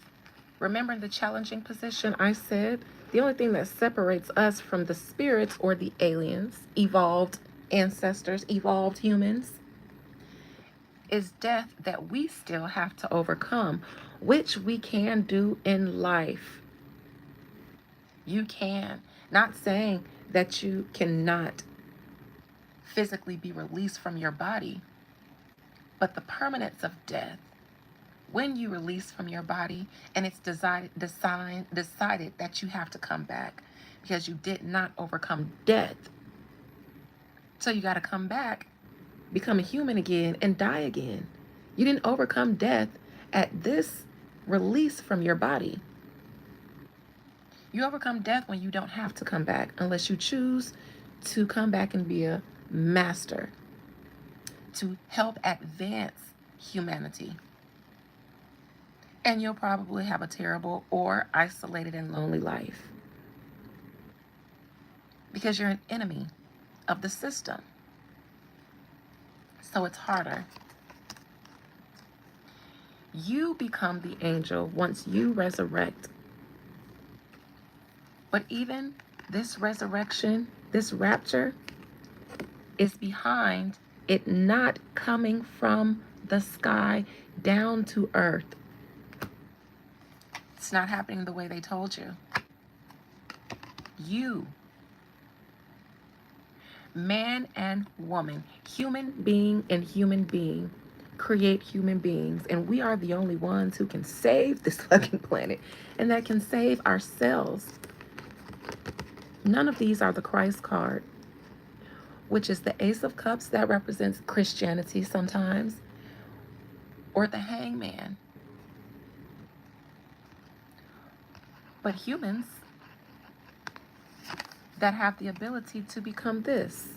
Speaker 1: Remember the challenging position I said? The only thing that separates us from the spirits or the aliens, evolved ancestors, evolved humans, is death that we still have to overcome, which we can do in life. You can. Not saying that you cannot physically be released from your body, but the permanence of death, when you release from your body and it's decided that you have to come back because you did not overcome death. So you got to come back, become a human again, and die again. You didn't overcome death at this release from your body. You overcome death when you don't have to come back unless you choose to come back and be a master to help advance humanity. And you'll probably have a terrible or isolated and lonely life because you're an enemy of the system. So it's harder. You become the angel once you resurrect. But even this resurrection, this rapture, is behind it not coming from the sky down to earth. It's not happening the way they told you. You, man and woman, human being and human being, create human beings. And we are the only ones who can save this fucking planet and that can save ourselves. None of these are the Christ card, which is the Ace of Cups that represents Christianity sometimes, or the Hangman. But humans that have the ability to become this.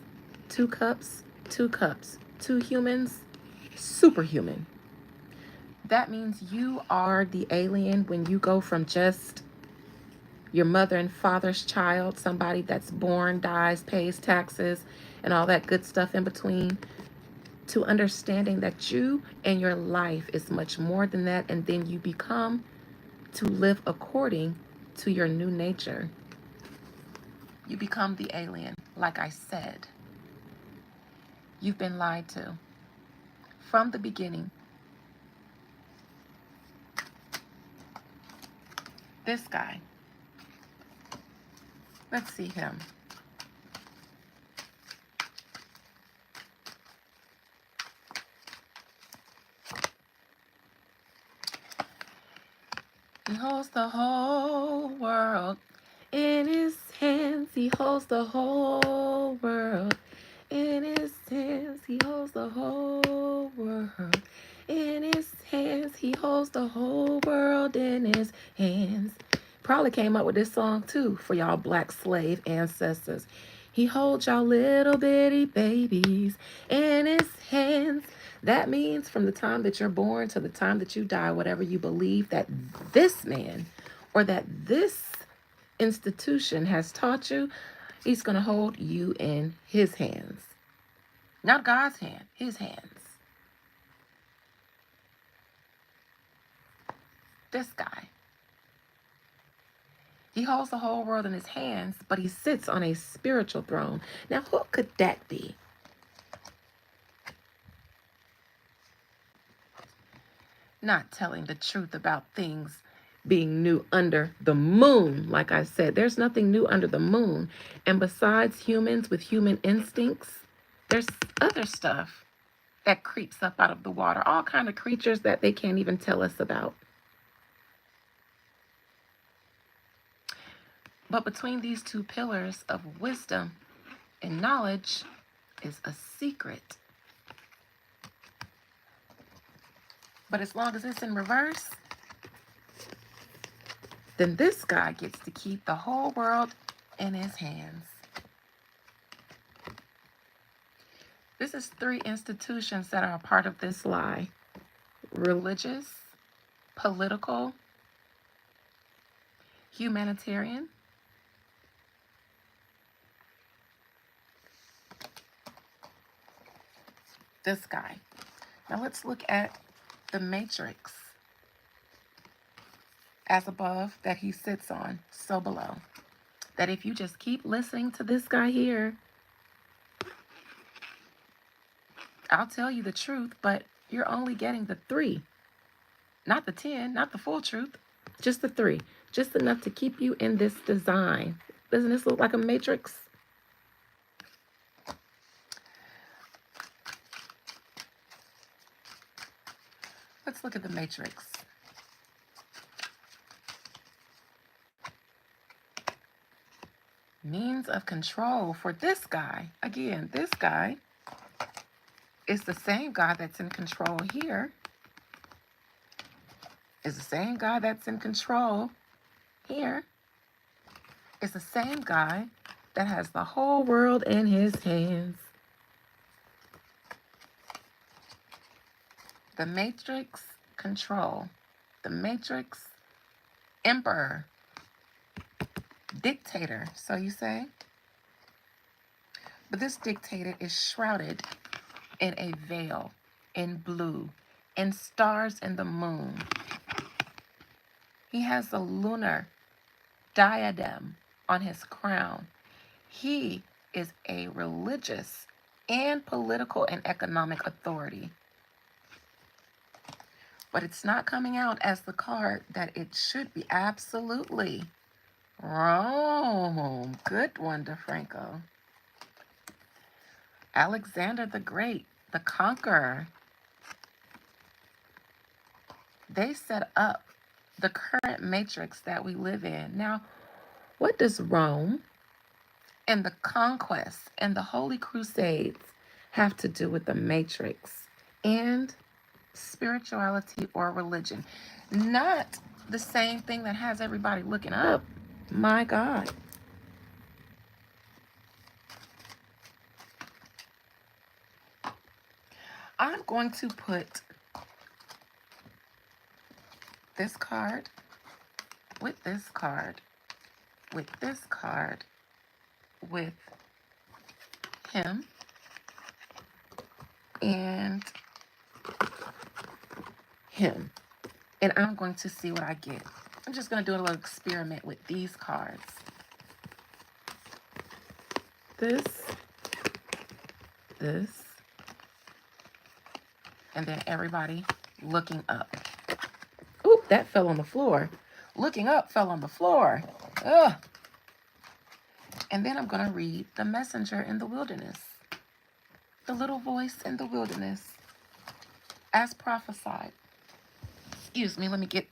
Speaker 1: 2 cups, 2 cups. 2 humans, superhuman. That means you are the alien when you go from just your mother and father's child, somebody that's born, dies, pays taxes, and all that good stuff in between, to understanding that you and your life is much more than that, and then you become to live according to your new nature. You become the alien, like I said. You've been lied to from the beginning. This guy, let's see him. He holds the whole world in his hands. He holds the whole world in his hands. He holds the whole world in his hands. He holds the whole world in his hands. Probably came up with this song too for y'all black slave ancestors. He holds y'all little bitty babies in his hands. That means from the time that you're born to the time that you die, whatever you believe that this man or that this institution has taught you, he's going to hold you in his hands. Not God's hand, his hands. This guy. He holds the whole world in his hands, but he sits on a spiritual throne. Now, who could that be? Not telling the truth about things being new under the moon. Like I said, there's nothing new under the moon. And besides humans with human instincts, there's other stuff that creeps up out of the water, all kind of creatures that they can't even tell us about. But between these two pillars of wisdom and knowledge is a secret. But as long as it's in reverse, then this guy gets to keep the whole world in his hands. This is 3 institutions that are a part of this lie: religious, political, humanitarian. This guy. Now let's look at the matrix. As above, that he sits on, so below. That if you just keep listening to this guy here, I'll tell you the truth, but you're only getting the 3. Not the 10, not the full truth, just the 3. Just enough to keep you in this design. Doesn't this look like a matrix? Let's look at the matrix. Means of control for this guy. Again, this guy is the same guy that's in control here. Is the same guy that's in control here. Is the same guy that has the whole world in his hands. The matrix control. The matrix emperor. Dictator, so you say? But this dictator is shrouded in a veil, in blue, in stars and the moon. He has a lunar diadem on his crown. He is a religious and political and economic authority. But it's not coming out as the card that it should be. Absolutely. Rome. Good one, DeFranco. Alexander the Great, the conqueror. They set up the current matrix that we live in. Now, what does Rome and the conquest and the Holy Crusades have to do with the matrix and spirituality or religion? Not the same thing that has everybody looking up. My God. I'm going to put this card with this card, with this card, with him, and him. And I'm going to see what I get. I'm just going to do a little experiment with these cards. This, and then everybody looking up. Oop, that fell on the floor. Looking up fell on the floor. Ugh. And then I'm going to read the messenger in the wilderness. The little voice in the wilderness. As prophesied. Excuse me, let me get...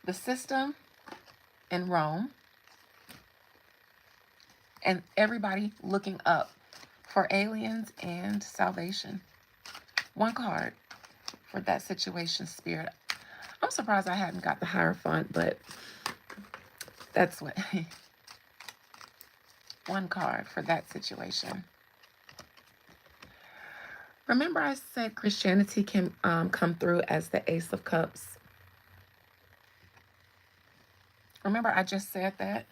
Speaker 1: The system in Rome. And everybody looking up for aliens and salvation. One card for that situation, Spirit. I'm surprised I hadn't got the Hierophant, but that's what. One card for that situation. Remember I said Christianity can come through as the Ace of Cups? Remember I just said that?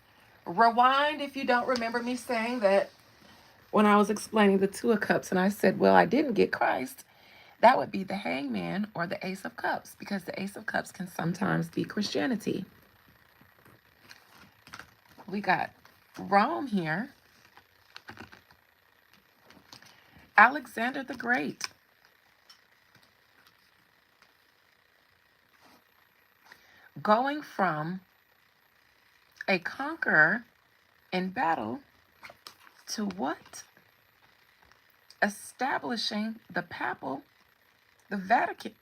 Speaker 1: Rewind if you don't remember me saying that when I was explaining the Two of Cups and I said, well, I didn't get Christ. That would be the Hangman or the Ace of Cups, because the Ace of Cups can sometimes be Christianity. We got Rome here. Alexander the Great. going from a conqueror in battle to what? Establishing the Vatican,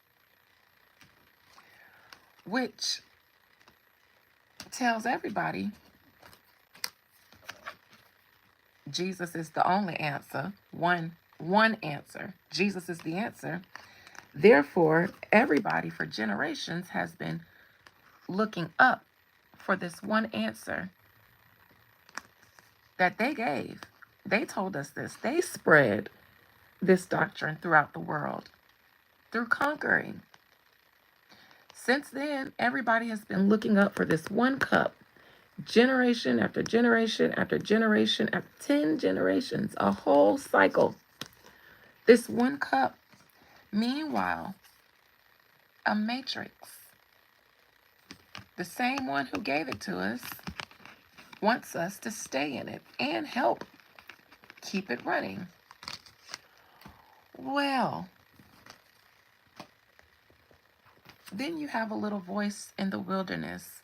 Speaker 1: which tells everybody Jesus is the only answer. One answer. Jesus is the answer. Therefore, everybody for generations has been looking up for this one answer that they gave. They told us this. They spread this doctrine throughout the world through conquering. Since then, everybody has been looking up for this one cup, generation after generation after generation after 10 generations, a whole cycle. This one cup. Meanwhile, a matrix, the same one who gave it to us, wants us to stay in it and help keep it running. Well, then you have a little voice in the wilderness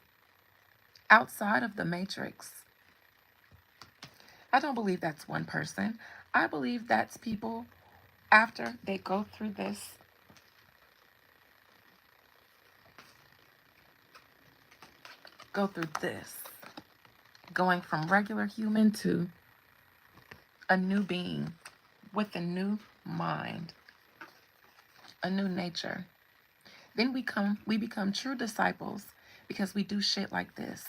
Speaker 1: outside of the matrix. I don't believe that's one person. I believe that's people after they go through this. Going from regular human to a new being with a new mind, a new nature. Then we become true disciples because we do shit like this.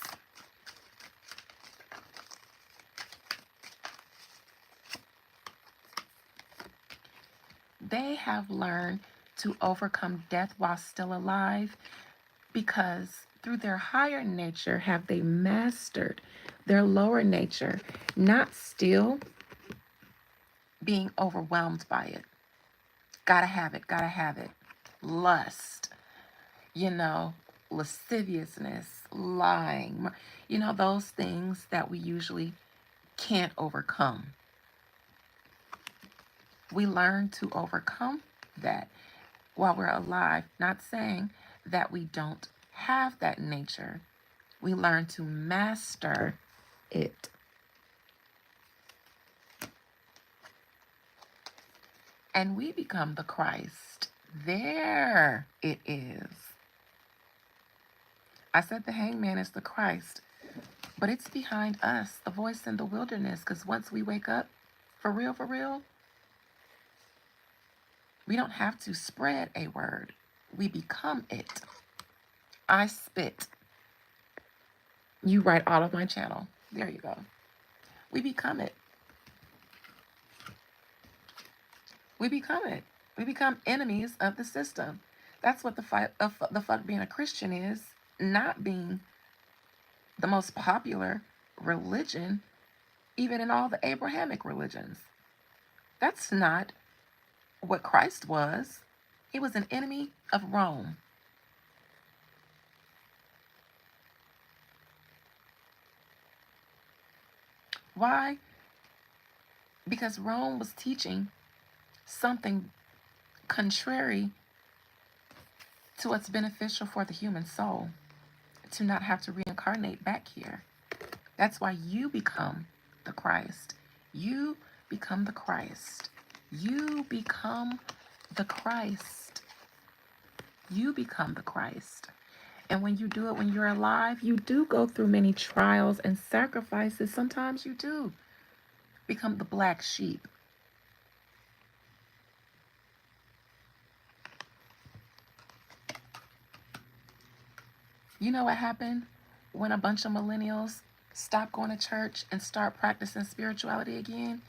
Speaker 1: They have learned to overcome death while still alive because through their higher nature have they mastered their lower nature, not still being overwhelmed by it. Gotta have it, gotta have it. Lust, lasciviousness, lying, those things that we usually can't overcome. We learn to overcome that while we're alive, not saying that we don't have that nature. We learn to master it. And we become the Christ. There it is. I said the hangman is the Christ, but it's behind us, the voice in the wilderness, because once we wake up, for real, we don't have to spread a word. We become it. I spit. You write all of my channel. There you go. We become it. We become it. We become enemies of the system. That's what the fuck being a Christian is. Not being the most popular religion, even in all the Abrahamic religions. That's not what Christ was. He was an enemy of Rome. Why? Because Rome was teaching something contrary to what's beneficial for the human soul, to not have to reincarnate back here. That's why you become the Christ. You become the Christ. You become the Christ. You become the Christ. And when you do it when you're alive, you do go through many trials and sacrifices. Sometimes you do become the black sheep. You know what happened when a bunch of millennials stop going to church and start practicing spirituality again?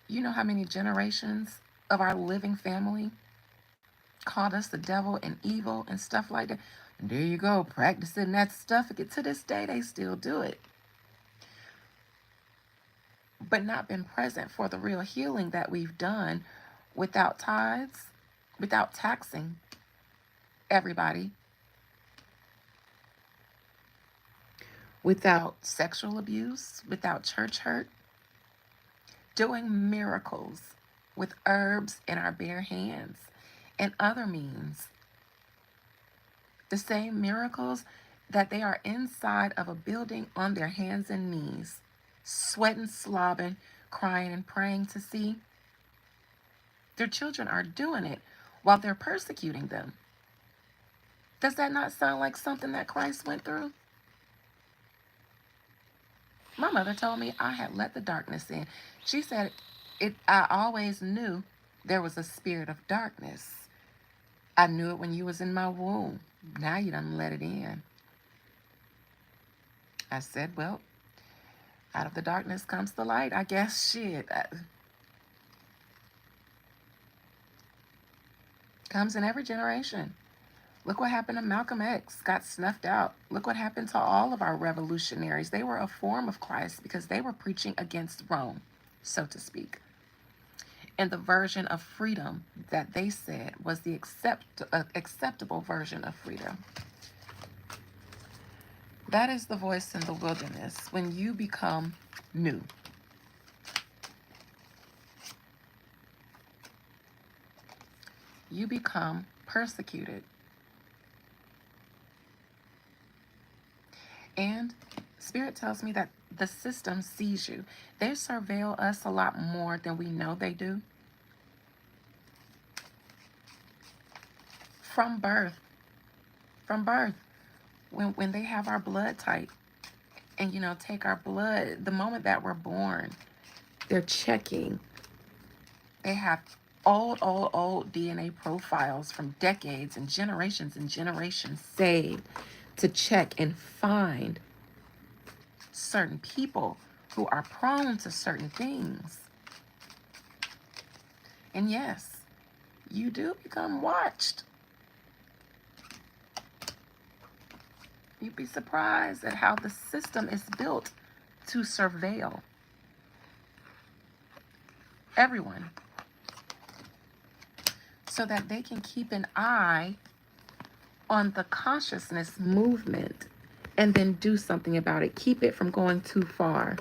Speaker 1: You know how many generations of our living family called us the devil and evil and stuff like that? And there you go, practicing that stuff. To this day, they still do it. But not been present for the real healing that we've done without tithes, without taxing everybody, without sexual abuse, without church hurt, doing miracles with herbs in our bare hands and other means. The same miracles that they are inside of a building on their hands and knees, sweating, slobbing, crying, and praying to see. Their children are doing it while they're persecuting them. Does that not sound like something that Christ went through? My mother told me I had let the darkness in. She said, I always knew there was a spirit of darkness. I knew it when you was in my womb. Now you done let it in. I said, well, out of the darkness comes the light. I guess shit. Comes in every generation. Look what happened to Malcolm X, got snuffed out. Look what happened to all of our revolutionaries. They were a form of Christ because they were preaching against Rome, so to speak. And the version of freedom that they said was the acceptable version of freedom. That is the voice in the wilderness when you become new. You become persecuted. And Spirit tells me that the system sees you. They surveil us a lot more than we know they do. From birth. When they have our blood type and, take our blood, the moment that we're born, they're checking. They have old DNA profiles from decades and generations saved to check and find certain people who are prone to certain things. And yes, you do become watched. You'd be surprised at how the system is built to surveil everyone so that they can keep an eye on the consciousness movement and then do something about it. Keep it from going too far.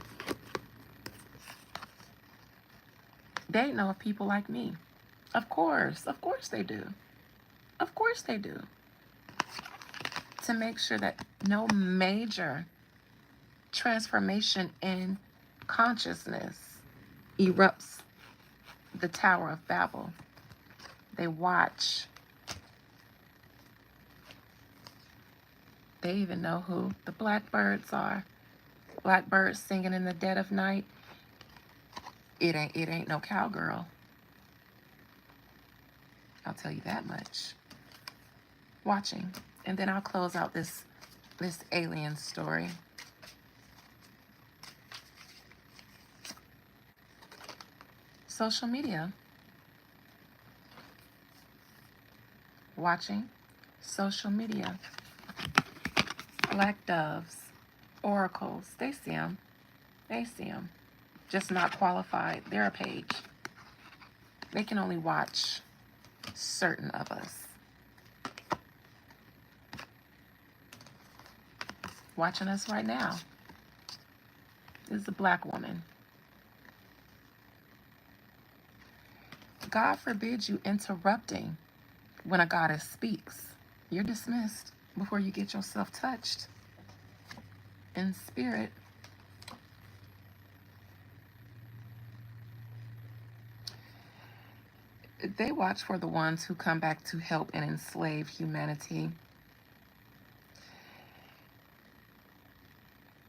Speaker 1: They know of people like me. Of course they do. Of course they do. To make sure that no major transformation in consciousness erupts the Tower of Babel. They watch. They even know who the blackbirds are. Blackbirds singing in the dead of night. It ain't no cowgirl. I'll tell you that much. Watching. And then I'll close out this alien story. Social media. Watching social media. Black doves, oracles, they see them. They see them. Just not qualified. They're a page. They can only watch certain of us. Watching us right now is a black woman. God forbid you interrupting when a goddess speaks. You're dismissed before you get yourself touched in spirit. They watch for the ones who come back to help and enslave humanity.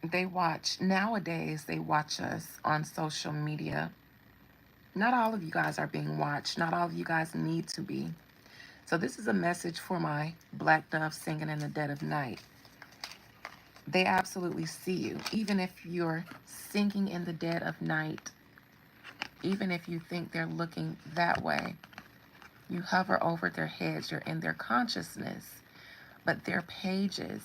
Speaker 1: They watch, nowadays, they watch us on social media. Not all of you guys are being watched. Not all of you guys need to be. So this is a message for my black dove singing in the dead of night. They absolutely see you. Even if you're singing in the dead of night, even if you think they're looking that way, you hover over their heads, you're in their consciousness. But their pages,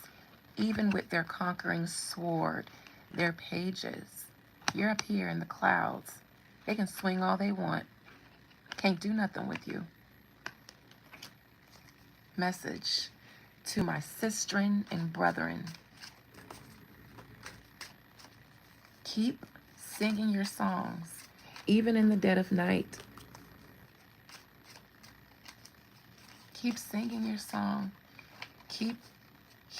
Speaker 1: even with their conquering sword, their pages, you're up here in the clouds. They can swing all they want. Can't do nothing with you. Message to my sistren and brethren. Keep singing your songs, even in the dead of night. Keep singing your song. Keep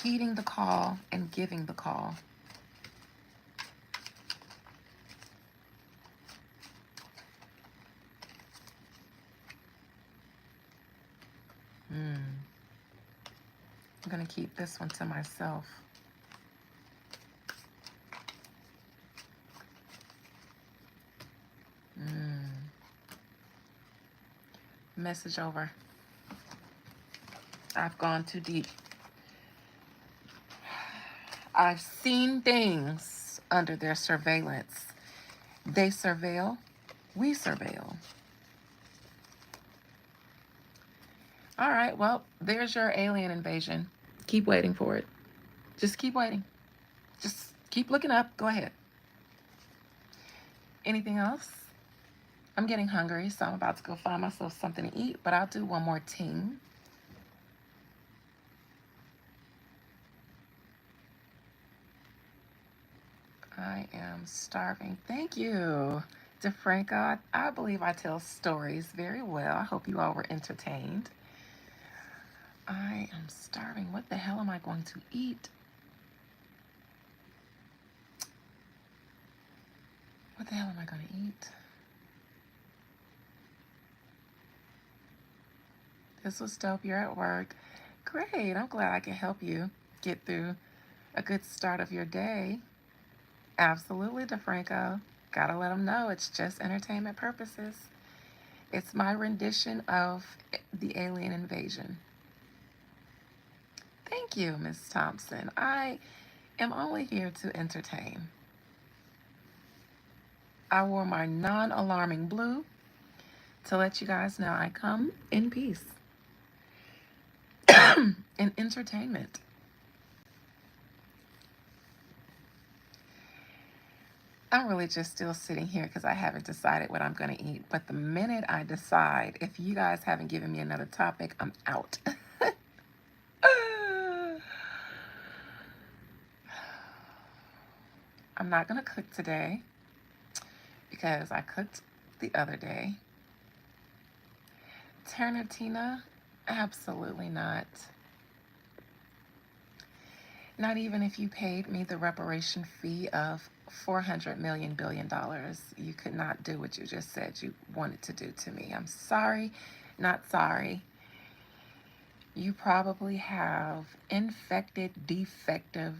Speaker 1: heeding the call and giving the call. I'm going to keep this one to myself. Message over. I've gone too deep. I've seen things under their surveillance. They surveil, we surveil. All right, well, there's your alien invasion. Keep waiting for it. Just keep waiting. Just keep looking up. Go ahead. Anything else? I'm getting hungry, so I'm about to go find myself something to eat, but I'll do one more ting. I am starving. Thank you, DeFranco. I believe I tell stories very well. I hope you all were entertained. I am starving. What the hell am I going to eat? What the hell am I going to eat? This was dope. You're at work. Great. I'm glad I can help you get through a good start of your day. Absolutely, DeFranco. Gotta let them know it's just entertainment purposes. It's my rendition of the alien invasion. Thank you, Miss Thompson. I am only here to entertain. I wore my non-alarming blue to let you guys know I come in peace. In entertainment. I'm really just still sitting here because I haven't decided what I'm going to eat. But the minute I decide, if you guys haven't given me another topic, I'm out. I'm not going to cook today because I cooked the other day. Tarantino? Absolutely not. Not even if you paid me the reparation fee of $400 million billion. You could not do what you just said you wanted to do to me. I'm sorry, not sorry. You probably have infected, defective,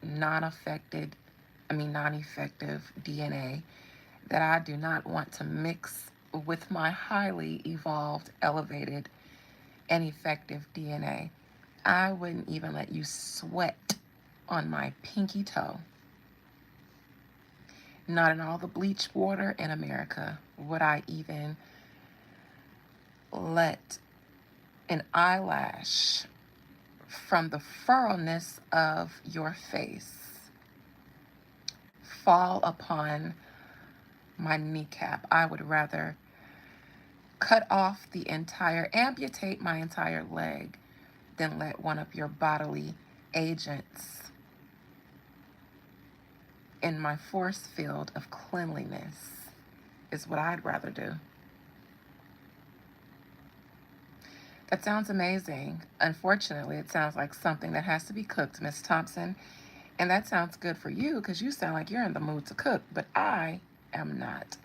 Speaker 1: non-effective DNA that I do not want to mix with my highly evolved, elevated, and effective DNA. I wouldn't even let you sweat on my pinky toe. Not in all the bleach water in America would I even let an eyelash from the furrowness of your face fall upon my kneecap. I would rather amputate my entire leg than let one of your bodily agents in my force field of cleanliness is what I'd rather do. That sounds amazing. Unfortunately, it sounds like something that has to be cooked, Miss Thompson. And that sounds good for you because you sound like you're in the mood to cook, but I am not.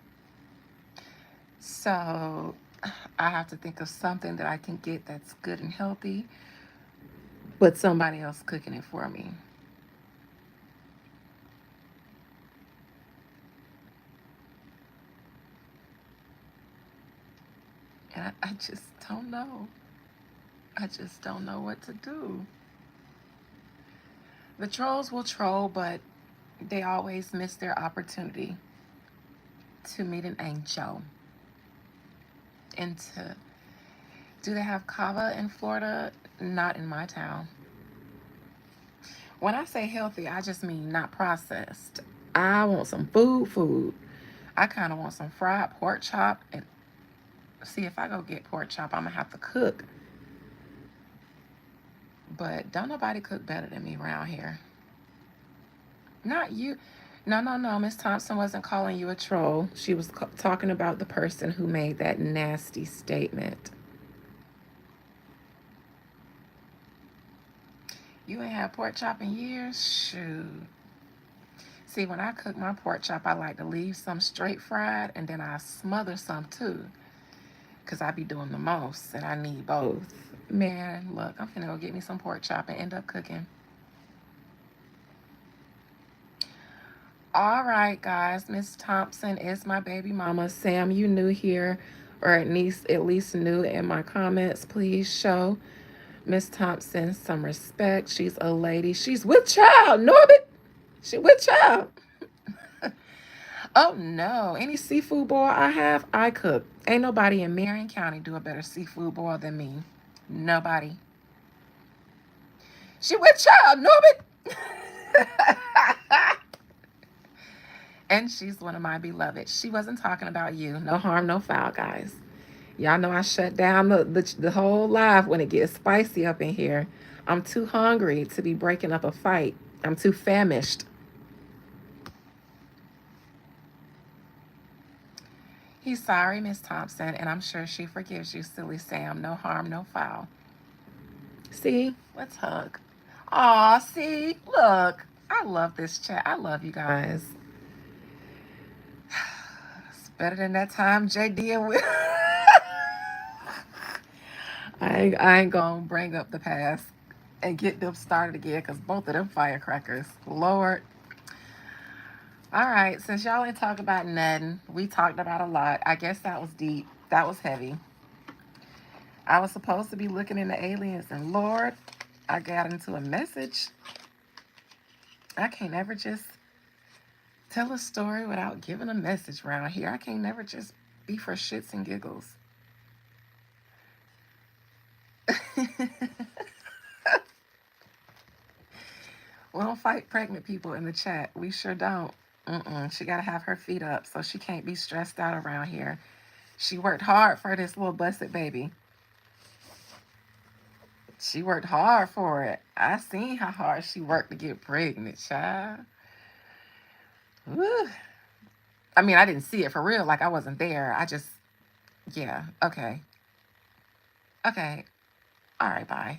Speaker 1: So I have to think of something that I can get that's good and healthy, but somebody else cooking it for me. And I just don't know. I just don't know what to do. The trolls will troll, but they always miss their opportunity to meet an angel. And do they have kava in Florida? Not in my town. When I say healthy, I just mean not processed. I want some food. I kind of want some fried pork chop. And see, if I go get pork chop, I'm going to have to cook. But don't nobody cook better than me around here. Not you. No. Miss Thompson wasn't calling you a troll. She was talking about the person who made that nasty statement. You ain't had pork chop in years? Shoot. See, when I cook my pork chop, I like to leave some straight fried and then I smother some too. Because I be doing the most and I need both. Man, look, I'm finna go get me some pork chop and end up cooking. All right, guys. Miss Thompson is my baby mama. Sam, you new here, or at least new in my comments. Please show Miss Thompson some respect. She's a lady. She's with child, Norbit. She with child. Oh no. Any seafood boil I have, I cook. Ain't nobody in Marion County do a better seafood boil than me. Nobody. She with child, Norbit. And she's one of my beloved. She wasn't talking about you. No harm, no foul, guys. Y'all know I shut down the whole live when it gets spicy up in here. I'm too hungry to be breaking up a fight. I'm too famished. He's sorry, Miss Thompson, and I'm sure she forgives you, silly Sam. No harm, no foul. See? Let's hug. Aw, see? Look. I love this chat. I love you guys. It's better than that time JD and Will. I ain't gonna bring up the past and get them started again because both of them firecrackers. Lord. All right, since y'all ain't talk about nothing, we talked about a lot. I guess that was deep. That was heavy. I was supposed to be looking into aliens, and Lord, I got into a message. I can't ever just tell a story without giving a message around here. I can't never just be for shits and giggles. We don't fight pregnant people in the chat. We sure don't. She got to have her feet up, so she can't be stressed out around here. She worked hard for this little blessed baby. She worked hard for it. I seen how hard she worked to get pregnant, child. Woo. I mean, I didn't see it for real. Like, I wasn't there. I just, yeah. Okay. Okay. All right, bye.